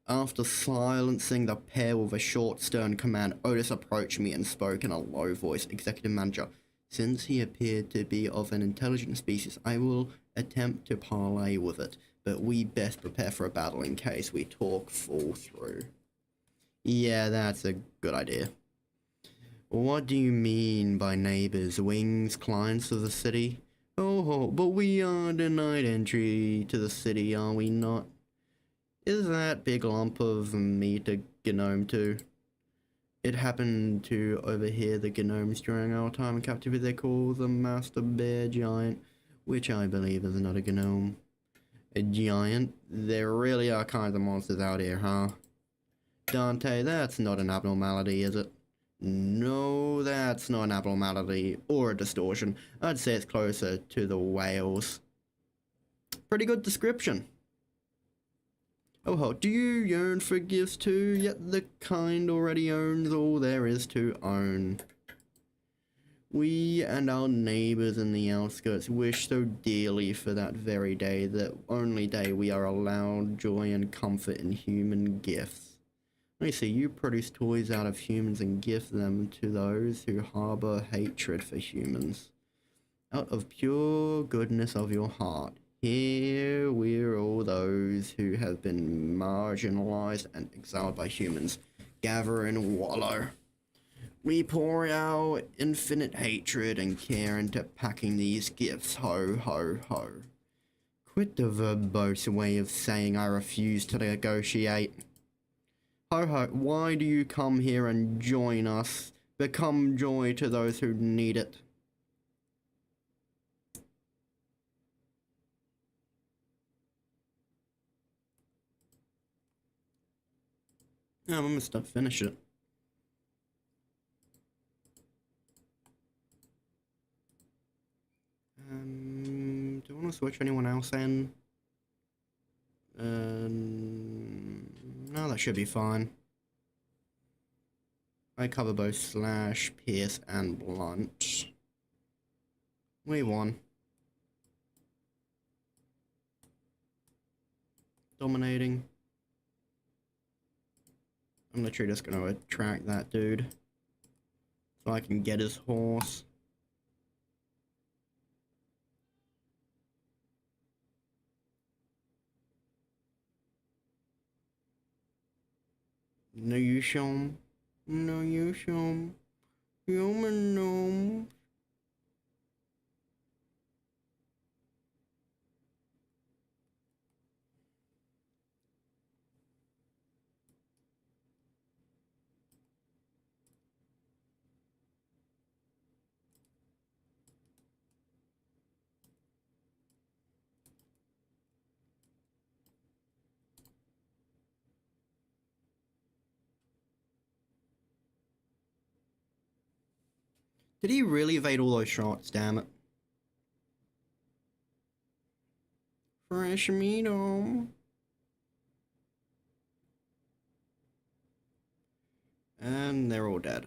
After silencing the pair with a short, stern command, Otis approached me and spoke in a low voice. Executive Manager, since he appeared to be of an intelligent species, I will attempt to parley with it, but we best prepare for a battle in case we talk full through. Yeah, that's a good idea. What do you mean by neighbors, wings, clients of the city? Oh, but we are denied entry to the city, are we not? Is that big lump of meat a gnome too? It happened to overhear the gnomes during our time in captivity. They call the master bear giant, which I believe is not a gnome. A giant? There really are kinds of monsters out here, huh? Dante, that's not an abnormality, is it? No, that's not an abnormality or a distortion. I'd say it's closer to the whales. Pretty good description. Oh, do you yearn for gifts too? Yet the kind already owns all there is to own. We and our neighbours in the outskirts wish so dearly for that very day, that only day we are allowed joy and comfort in human gifts. I see, you produce toys out of humans and gift them to those who harbour hatred for humans. Out of pure goodness of your heart, here we're all those who have been marginalised and exiled by humans. Gather and wallow. We pour our infinite hatred and care into packing these gifts. Ho, ho, ho. Quit the verbose way of saying I refuse to negotiate. Ho, ho, why do you come here and join us? Become joy to those who need it. I'm almost done. Finish it. Do I want to switch anyone else in? No, that should be fine. I cover both Slash, Pierce, and Blunt. We won. Dominating. I'm literally just gonna attract that dude so I can get his horse. No, you show him. No, you show him. Human gnome. Did he really evade all those shots, damn it? Fresh meat on. And they're all dead.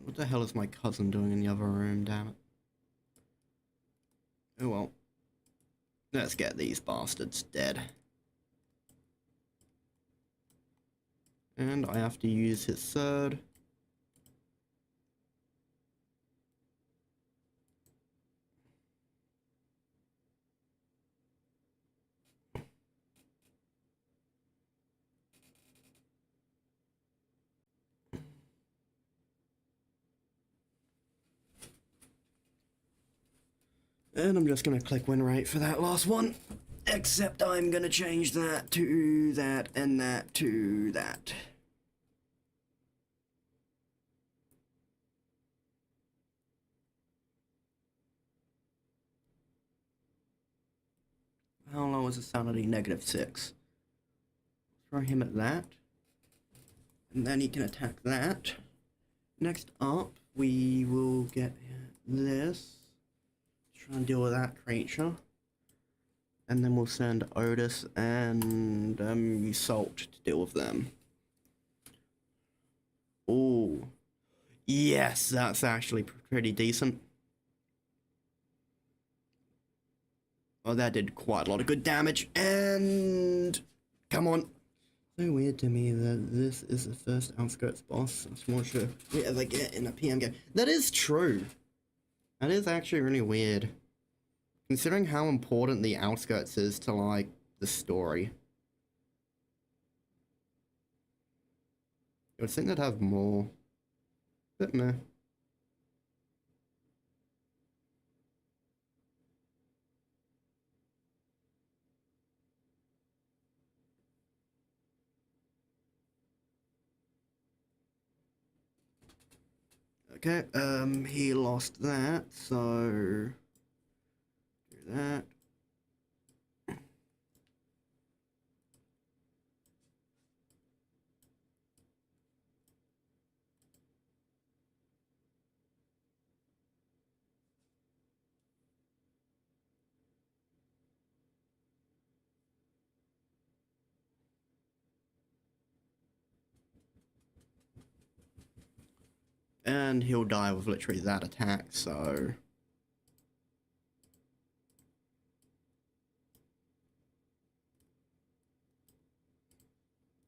What the hell is my cousin doing in the other room, damn it? Oh well. Let's get these bastards dead. And I have to use his third. And I'm just going to click win rate for that last one. Except I'm going to change that to that and that to that. How low is the sanity? -6. Throw him at that. And then he can attack that. Next up, we will get this. Try and deal with that creature. And then we'll send Otis and Salt to deal with them. Oh, yes, that's actually pretty decent. Oh, that did quite a lot of good damage. And come on. So weird to me that this is the first Outskirts boss I'm not sure we ever get in a PM game. That is true. That is actually really weird. Considering how important the Outskirts is to, like, the story. I would think they'd have more. But meh. Okay, he lost that, so do that. And he'll die with literally that attack, so...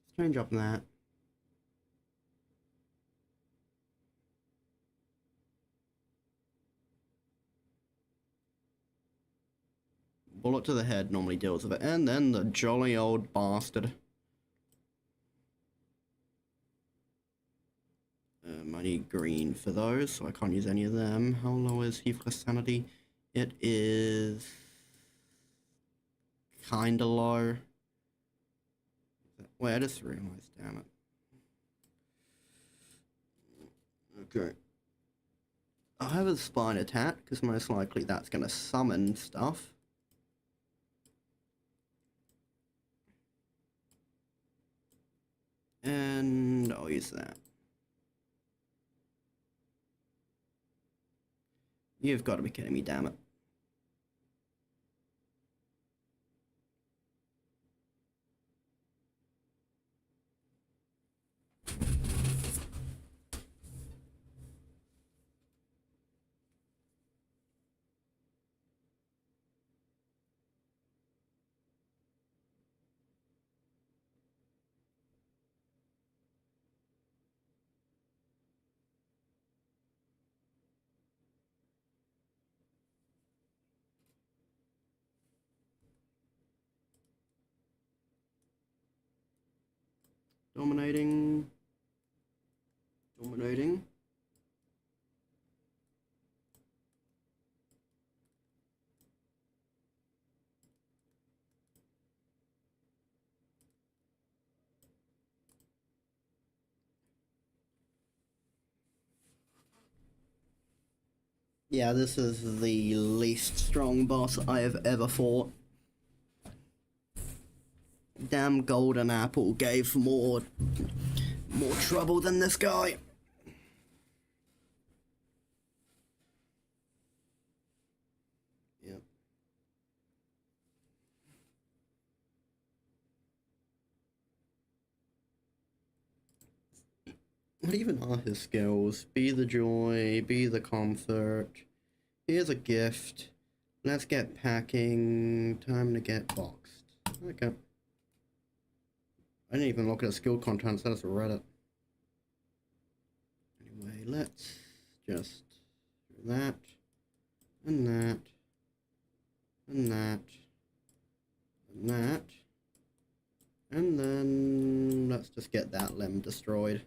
Let's change up that. Bullet to the head normally deals with it, and then the jolly old bastard. I need green for those, so I can't use any of them. How low is he for sanity? It is... kinda low. Wait, I just realized, damn it. Okay. I'll have a spine attack, because most likely that's going to summon stuff. And I'll use that. You've got to be kidding me, damn it. Dominating. Dominating. Yeah, this is the least strong boss I have ever fought. Damn golden apple gave more trouble than this guy. Yep. What even are his skills? Be the joy, be the comfort. Here's a gift. Let's get packing. Time to get boxed. Okay. I didn't even look at the skill contents, I just read it. Anyway, let's just do that, and that, and that, and that, and then let's just get that limb destroyed.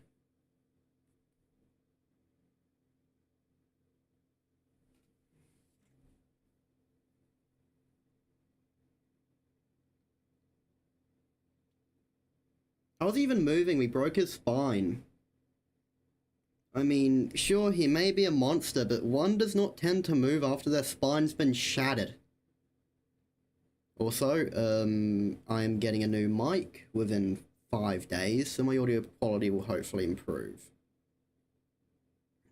I was even moving, we broke his spine. I mean, sure, he may be a monster, but one does not tend to move after their spine's been shattered. Also, I am getting a new mic within 5 days, so my audio quality will hopefully improve.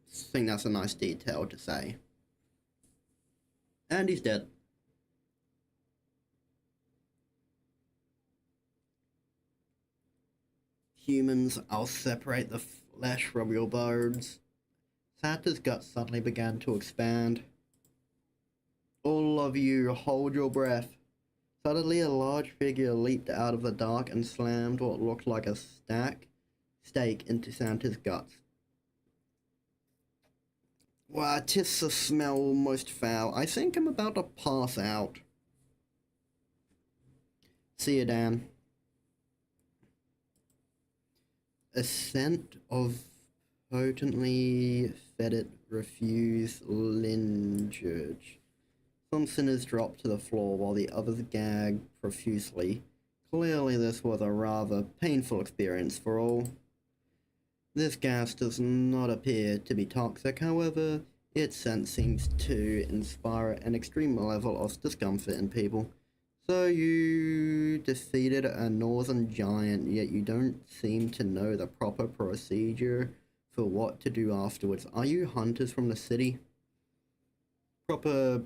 I think that's a nice detail to say. And he's dead. Humans, I'll separate the flesh from your bones. Santa's gut suddenly began to expand. All of you, hold your breath. Suddenly, a large figure leaped out of the dark and slammed what looked like a stake into Santa's guts. Wow, 'tis a smell almost foul. I think I'm about to pass out. See you, Dan. A scent of potently fetid refuse lingered. Some sinners dropped to the floor while the others gagged profusely. Clearly this was a rather painful experience for all. This gas does not appear to be toxic, however, its scent seems to inspire an extreme level of discomfort in people. So you defeated a northern giant, yet you don't seem to know the proper procedure for what to do afterwards. Are you hunters from the city? Proper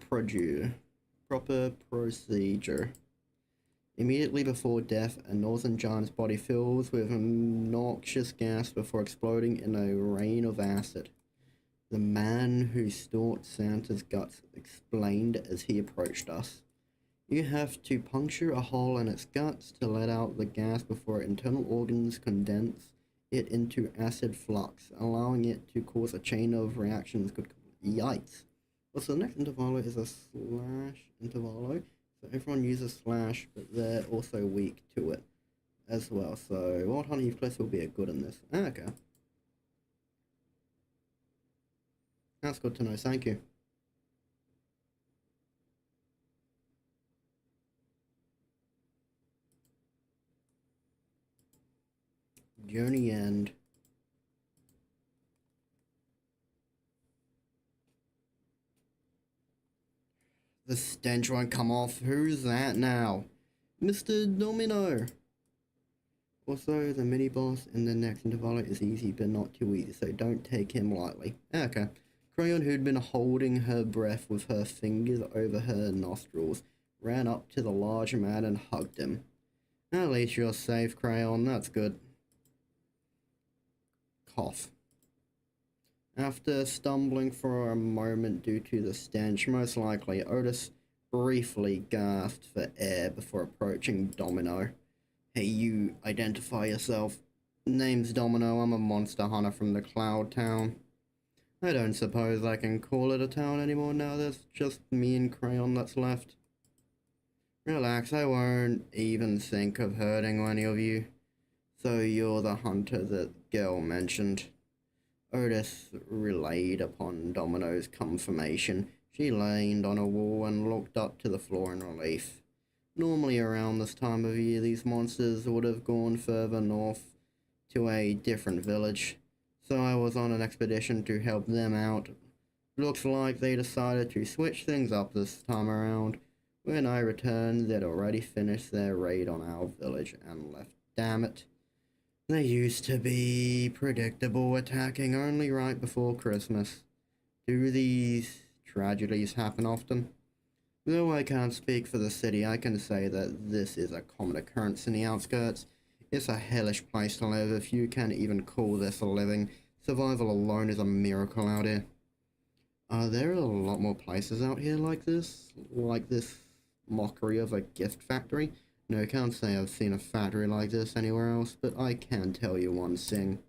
procedure. Immediately before death, a northern giant's body fills with a noxious gas before exploding in a rain of acid. The man who stalked Santa's guts explained as he approached us. You have to puncture a hole in its guts to let out the gas before internal organs condense it into acid flux, allowing it to cause a chain of reactions. Yikes. Well, so the next intervalo is a slash intervalo. So everyone uses slash, but they're also weak to it as well. So Wild Hunter Heathcliff will be a good in this. Ah, okay. That's good to know, thank you. Journey end. The stench won't come off. Who's that now? Mr. Domino. Also, the mini-boss in the next interval is easy, but not too easy, so don't take him lightly. Okay. Crayon, who'd been holding her breath with her fingers over her nostrils, ran up to the large man and hugged him. At least you're safe, Crayon. That's good. Cough. After stumbling for a moment due to the stench, most likely, Otis briefly gasped for air before approaching Domino. Hey, you, identify yourself. Name's Domino, I'm a monster hunter from the Cloud Town. I don't suppose I can call it a town anymore now there's just me and Crayon that's left. Relax, I won't even think of hurting any of you. So you're the hunter that Gil mentioned. Otis relayed upon Domino's confirmation. She leaned on a wall and looked up to the floor in relief. Normally around this time of year, these monsters would have gone further north to a different village, so I was on an expedition to help them out. Looks like they decided to switch things up this time around. When I returned, they'd already finished their raid on our village and left. Damn it. They used to be predictable, attacking only right before Christmas. Do these tragedies happen often? Though I can't speak for the city, I can say that this is a common occurrence in the outskirts. It's a hellish place to live if you can even call this a living. Survival alone is a miracle out here. There are a lot more places out here like this mockery of a gift factory. No, I can't say I've seen a factory like this anywhere else, but I can tell you one thing.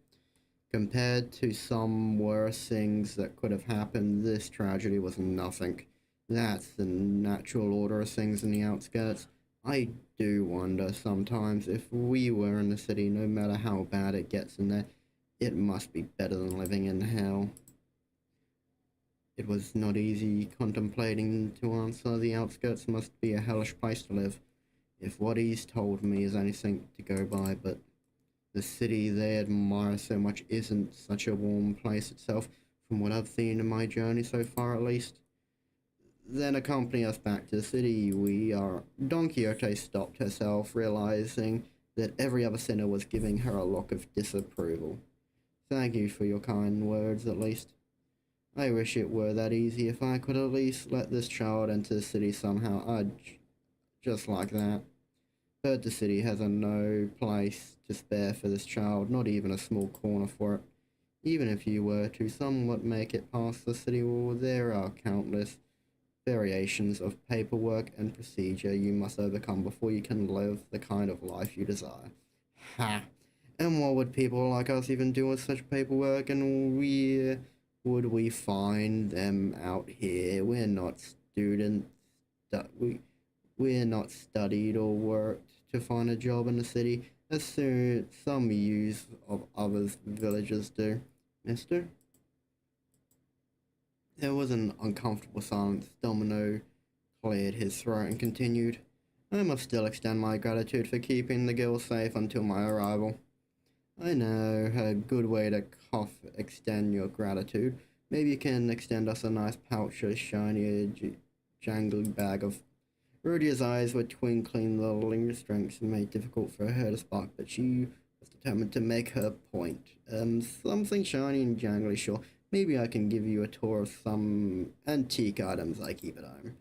Compared to some worse things that could have happened, this tragedy was nothing. That's the natural order of things in the outskirts. I do wonder sometimes if we were in the city, no matter how bad it gets in there, it must be better than living in hell. It was not easy contemplating to answer. The outskirts must be a hellish place to live, if what he's told me is anything to go by, but the city they admire so much isn't such a warm place itself, from what I've seen in my journey so far at least. Then accompany us back to the city. Don Quixote stopped herself, realizing that every other sinner was giving her a look of disapproval. Thank you for your kind words, at least. I wish it were that easy. If I could at least let this child enter the city somehow, just like that. Heard the city has no place to spare for this child, not even a small corner for it. Even if you were to somewhat make it past the city wall, there are countless variations of paperwork and procedure you must overcome before you can live the kind of life you desire. Ha! And what would people like us even do with such paperwork, and where would we find them out here? We're not students. We're not studied or worked to find a job in the city, as some youths of other villages do. Mister? There was an uncomfortable silence. Domino cleared his throat and continued. I must still extend my gratitude for keeping the girl safe until my arrival. I know a good way to extend your gratitude. Maybe you can extend us a nice pouch of shiny, jangly bag of... Rudia's eyes were twinkling, the lingering strength made it difficult for her to spark, but she was determined to make her point. Something shiny and jangly, sure. Maybe I can give you a tour of some antique items I keep at home.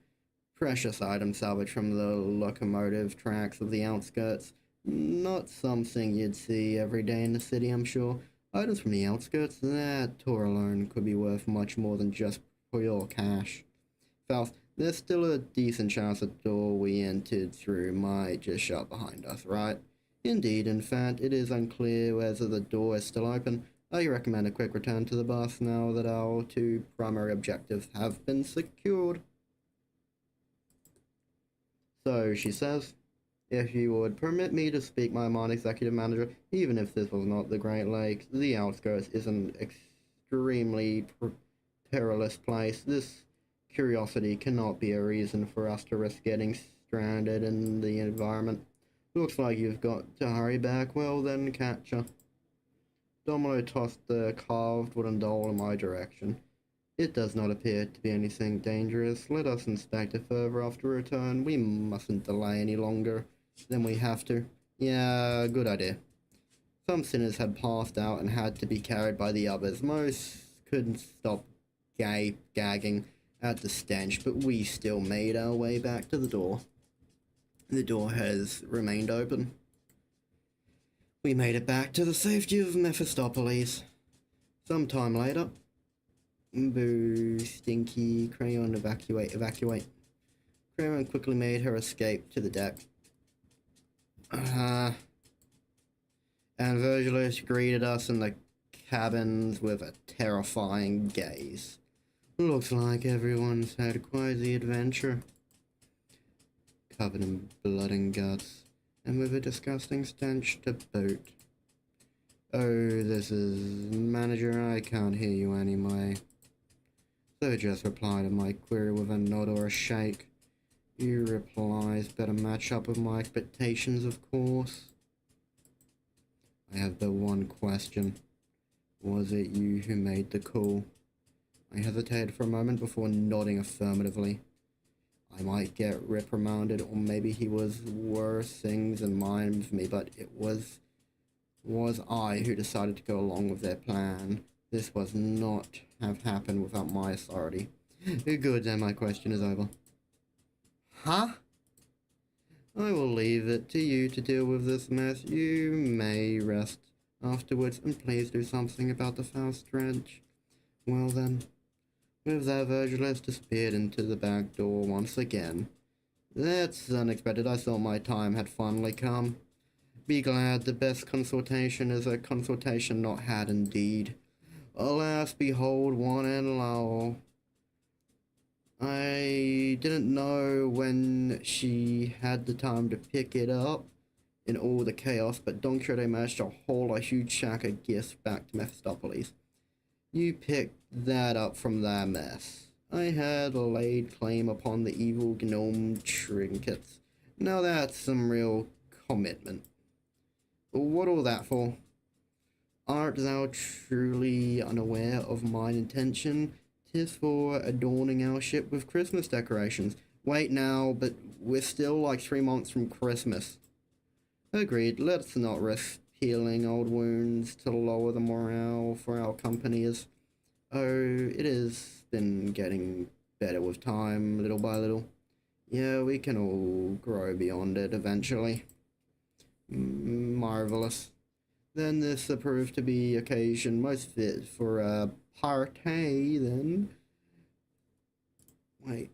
Precious items salvaged from the locomotive tracks of the outskirts. Not something you'd see every day in the city, I'm sure. Items from the outskirts, that tour alone could be worth much more than just pure cash. Faust, there's still a decent chance the door we entered through might just shut behind us, right? Indeed, in fact, it is unclear whether the door is still open. I recommend a quick return to the bus now that our two primary objectives have been secured. So, she says, if you would permit me to speak my mind, executive manager, even if this was not the Great Lakes, the outskirts is an extremely perilous place. This curiosity cannot be a reason for us to risk getting stranded in the environment. Looks like you've got to hurry back. Well then, catcher. Domino tossed the carved wooden doll in my direction. It does not appear to be anything dangerous. Let us inspect it further after return. We mustn't delay any longer than we have to. Yeah, good idea. Some sinners had passed out and had to be carried by the others. Most couldn't stop gagging at the stench, but we still made our way back to the door. The door has remained open. We made it back to the safety of Mephistopheles. Some time later... Boo, stinky, Crayon, evacuate. Crayon quickly made her escape to the deck. And Virgilus greeted us in the cabins with a terrifying gaze. Looks like everyone's had quite the adventure. Covered in blood and guts, and with a disgusting stench to boot. Oh, this is... Manager, I can't hear you anyway. So just reply to my query with a nod or a shake. Your replies better match up with my expectations, of course. I have but one question. Was it you who made the call? I hesitated for a moment before nodding affirmatively. I might get reprimanded, or maybe he was worse things in mind with me, but it was I who decided to go along with their plan. This was not have happened without my authority. Good, then my question is over. Huh? I will leave it to you to deal with this mess. You may rest afterwards, and please do something about the foul stench. Well then, With that, Virgil has disappeared into the back door once again. That's unexpected. I thought my time had finally come. Be glad the best consultation is a consultation not had indeed. Alas, behold, one and all. I didn't know when she had the time to pick it up in all the chaos, but Don Quixote managed to haul a huge sack of gifts back to Mephistopheles. You picked that up from that mess. I had laid claim upon the evil gnome trinkets. Now that's some real commitment. What all that for? Art thou truly unaware of mine intention? 'Tis for adorning our ship with Christmas decorations. Wait now, but we're still like 3 months from Christmas. Agreed, let's not risk healing old wounds to lower the morale for our companies. Oh, it has been getting better with time, little by little. Yeah, we can all grow beyond it eventually. Marvelous. Then this proved to be occasion most fit for a party, then. Wait.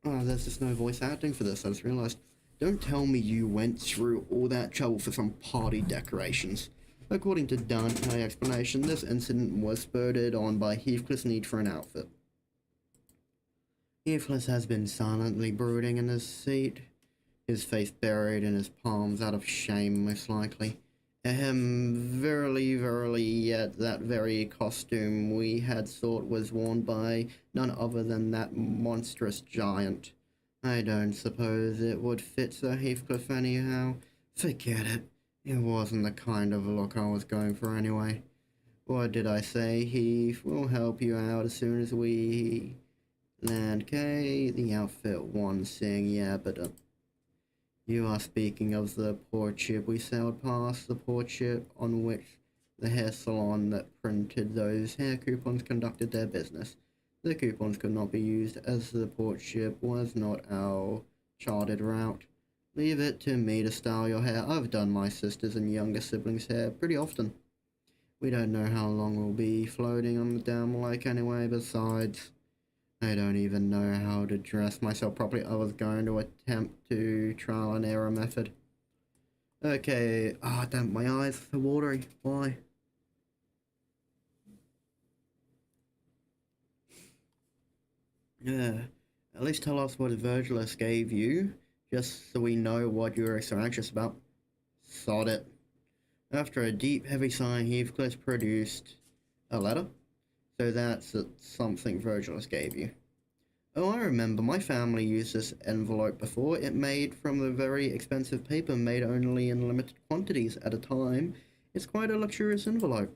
Oh, there's just no voice acting for this, I just realised. Don't tell me you went through all that trouble for some party decorations. According to Dante's explanation, this incident was spurred on by Heathcliff's need for an outfit. Heathcliff has been silently brooding in his seat, his face buried in his palms out of shame, most likely. Verily, verily, yet that very costume we had thought was worn by none other than that monstrous giant. I don't suppose it would fit Sir Heathcliff anyhow. Forget it. It wasn't the kind of look I was going for anyway. What did I say, Heath? We'll help you out as soon as we land. Okay, the outfit one thing, yeah, but you are speaking of the port ship we sailed past, the port ship on which the hair salon that printed those hair coupons conducted their business. The coupons could not be used as the port ship was not our charted route. Leave it to me to style your hair. I've done my sisters' and younger siblings' hair pretty often. We don't know how long we'll be floating on the damn lake anyway. Besides, I don't even know how to dress myself properly. I was going to attempt to trial and error method. Okay, damn, my eyes are watery. Why? Yeah, at least tell us what Virgilus gave you, just so we know what you're so anxious about. Sod it. After a deep, heavy sigh, Heathcliff produced a letter. So that's something Virgilus gave you. Oh, I remember. My family used this envelope before. It made from the very expensive paper made only in limited quantities at a time. It's quite a luxurious envelope.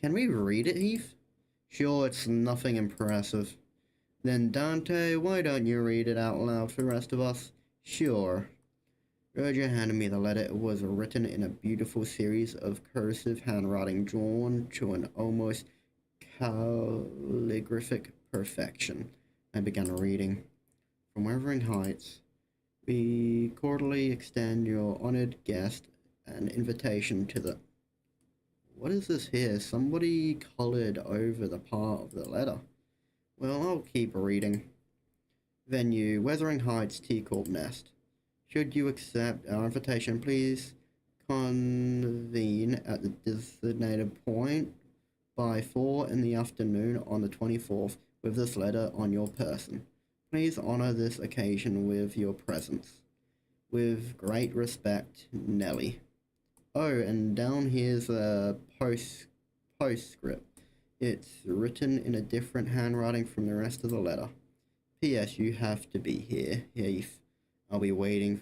Can we read it, Heath? Sure, it's nothing impressive. Then Dante, why don't you read it out loud for the rest of us? Sure. Roger handed me the letter. It was written in a beautiful series of cursive handwriting drawn to an almost calligraphic perfection. I began reading. From Wuthering Heights, we cordially extend your honored guest an invitation to the... What is this here? Somebody colored over the part of the letter. Well, I'll keep reading. Venue, Wuthering Heights Tea Corp Nest. Should you accept our invitation, please convene at the designated point by 4 in the afternoon on the 24th with this letter on your person. Please honor this occasion with your presence. With great respect, Nelly. Oh, and down here's a postscript. It's written in a different handwriting from the rest of the letter. P.S. You have to be here, Heath. I'll be waiting,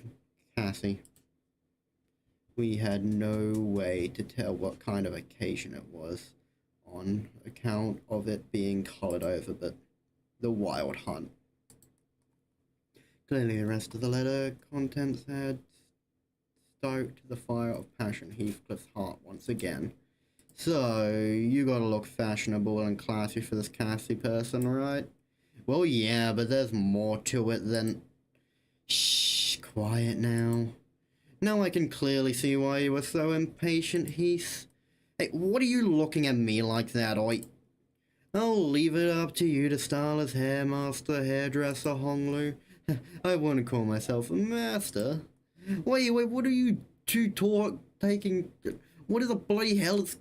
Cassie. We had no way to tell what kind of occasion it was, on account of it being coloured over, but the wild hunt. Clearly the rest of the letter contents had stoked the fire of passion Heathcliff's heart once again. So, you gotta look fashionable and classy for this Cassie person, right? Well, yeah, but there's more to it than... Shh, quiet now. Now I can clearly see why you were so impatient, Heath. Hey, what are you looking at me like that, oi? I'll leave it up to you to style as hairmaster, hairdresser, Honglu. I wouldn't call myself a master. Wait, what are you two taking? What is the bloody hell is...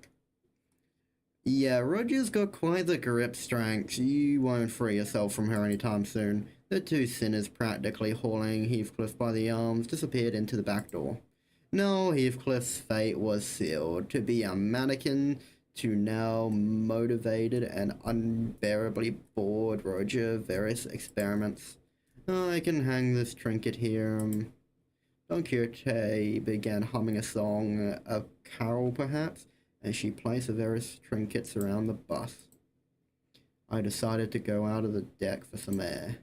Yeah, Roger's got quite the grip strength. You won't free yourself from her anytime soon. The two sinners practically hauling Heathcliff by the arms disappeared into the back door. No, Heathcliff's fate was sealed. To be a mannequin to now motivated and unbearably bored Roger various experiments. I can hang this trinket here. Don Quixote began humming a song, a carol perhaps, as she placed the various trinkets around the bus. I decided to go out of the deck for some air.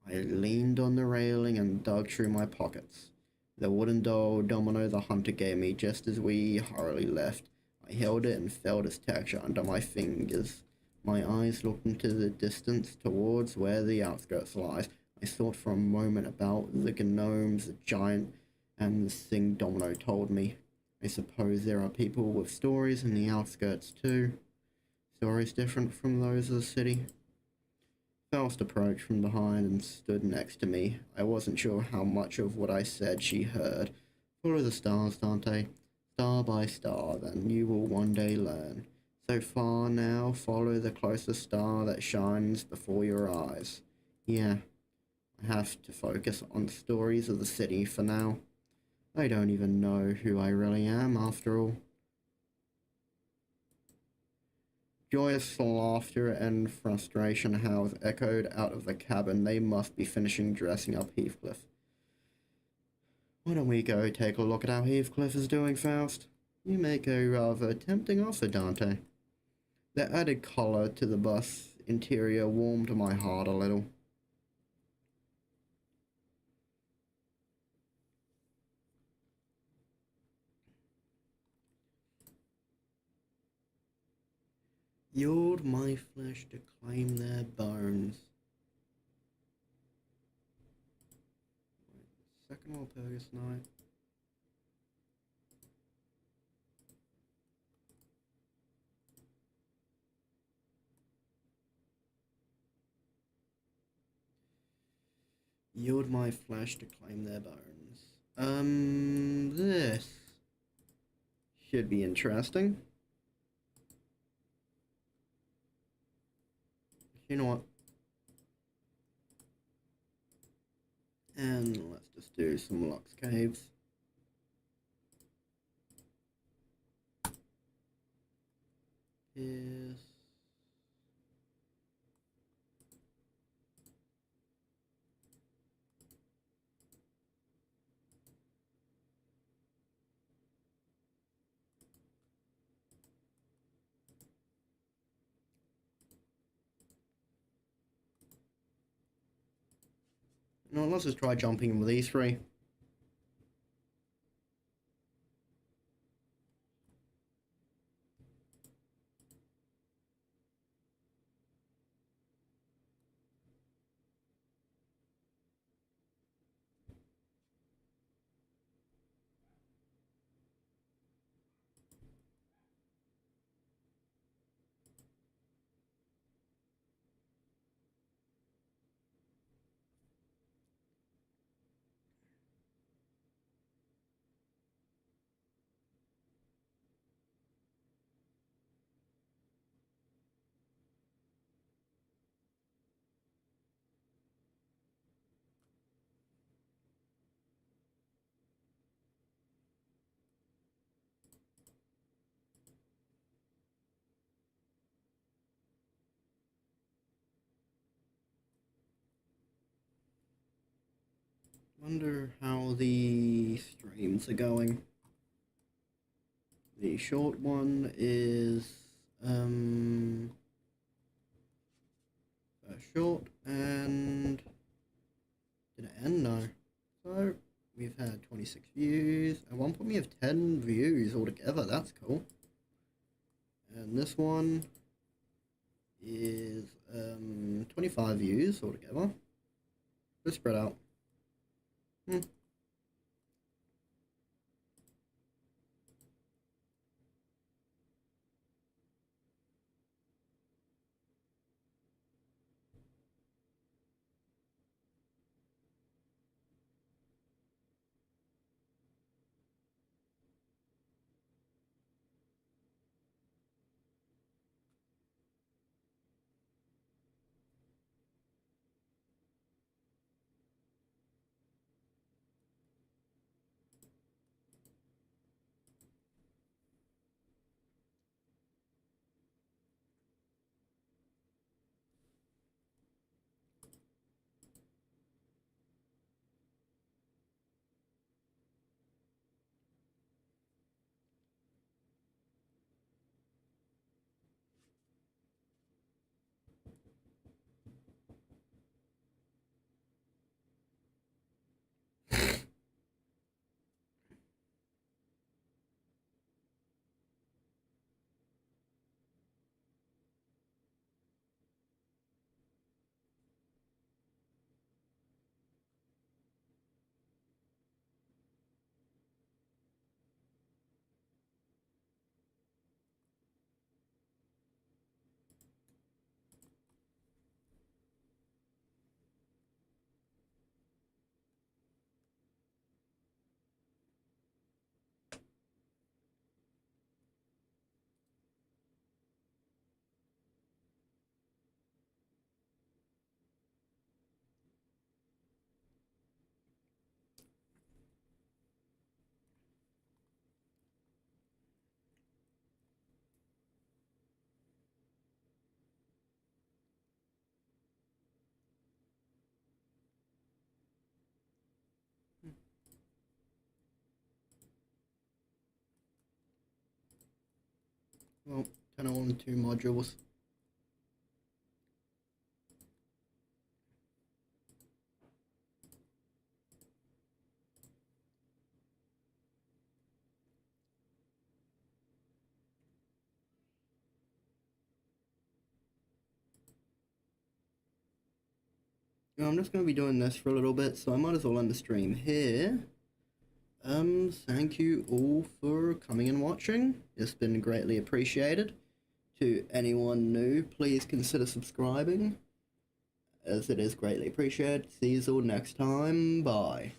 I leaned on the railing and dug through my pockets. The wooden doll domino the hunter gave me just as we hurriedly left. I held it and felt its texture under my fingers. My eyes looked into the distance towards where the outskirts lies. I thought for a moment about the gnomes, the giant, and the thing Domino told me. I suppose there are people with stories in the outskirts too. Stories different from those of the city. Faust approached from behind and stood next to me. I wasn't sure how much of what I said she heard. Follow the stars, Dante. Star by star, then you will one day learn. So far now, follow the closest star that shines before your eyes. Yeah, I have to focus on the stories of the city for now. I don't even know who I really am, after all. Joyous laughter and frustration howls echoed out of the cabin. They must be finishing dressing up Heathcliff. Why don't we go take a look at how Heathcliff is doing, Faust? You make a rather tempting offer, Dante. The added colour to the bus interior warmed my heart a little. Yield my flesh to claim their bones. Second Walpurgis Night. Yield my flesh to claim their bones. This should be interesting. You know what? And let's just do some Lux Caves. Yes. No, let's just try jumping in with these three. Wonder how the streams are going. The short one is short, and did it end? No. So we've had 26 views. At one point we have 10 views altogether. That's cool. And this one is 25 views altogether. Let's spread out. Well, 10.1 2 modules. I'm just going to be doing this for a little bit, so I might as well end the stream here. Thank you all for coming and watching. It's been greatly appreciated. To anyone new, please consider subscribing, as it is greatly appreciated. See you all next time. Bye.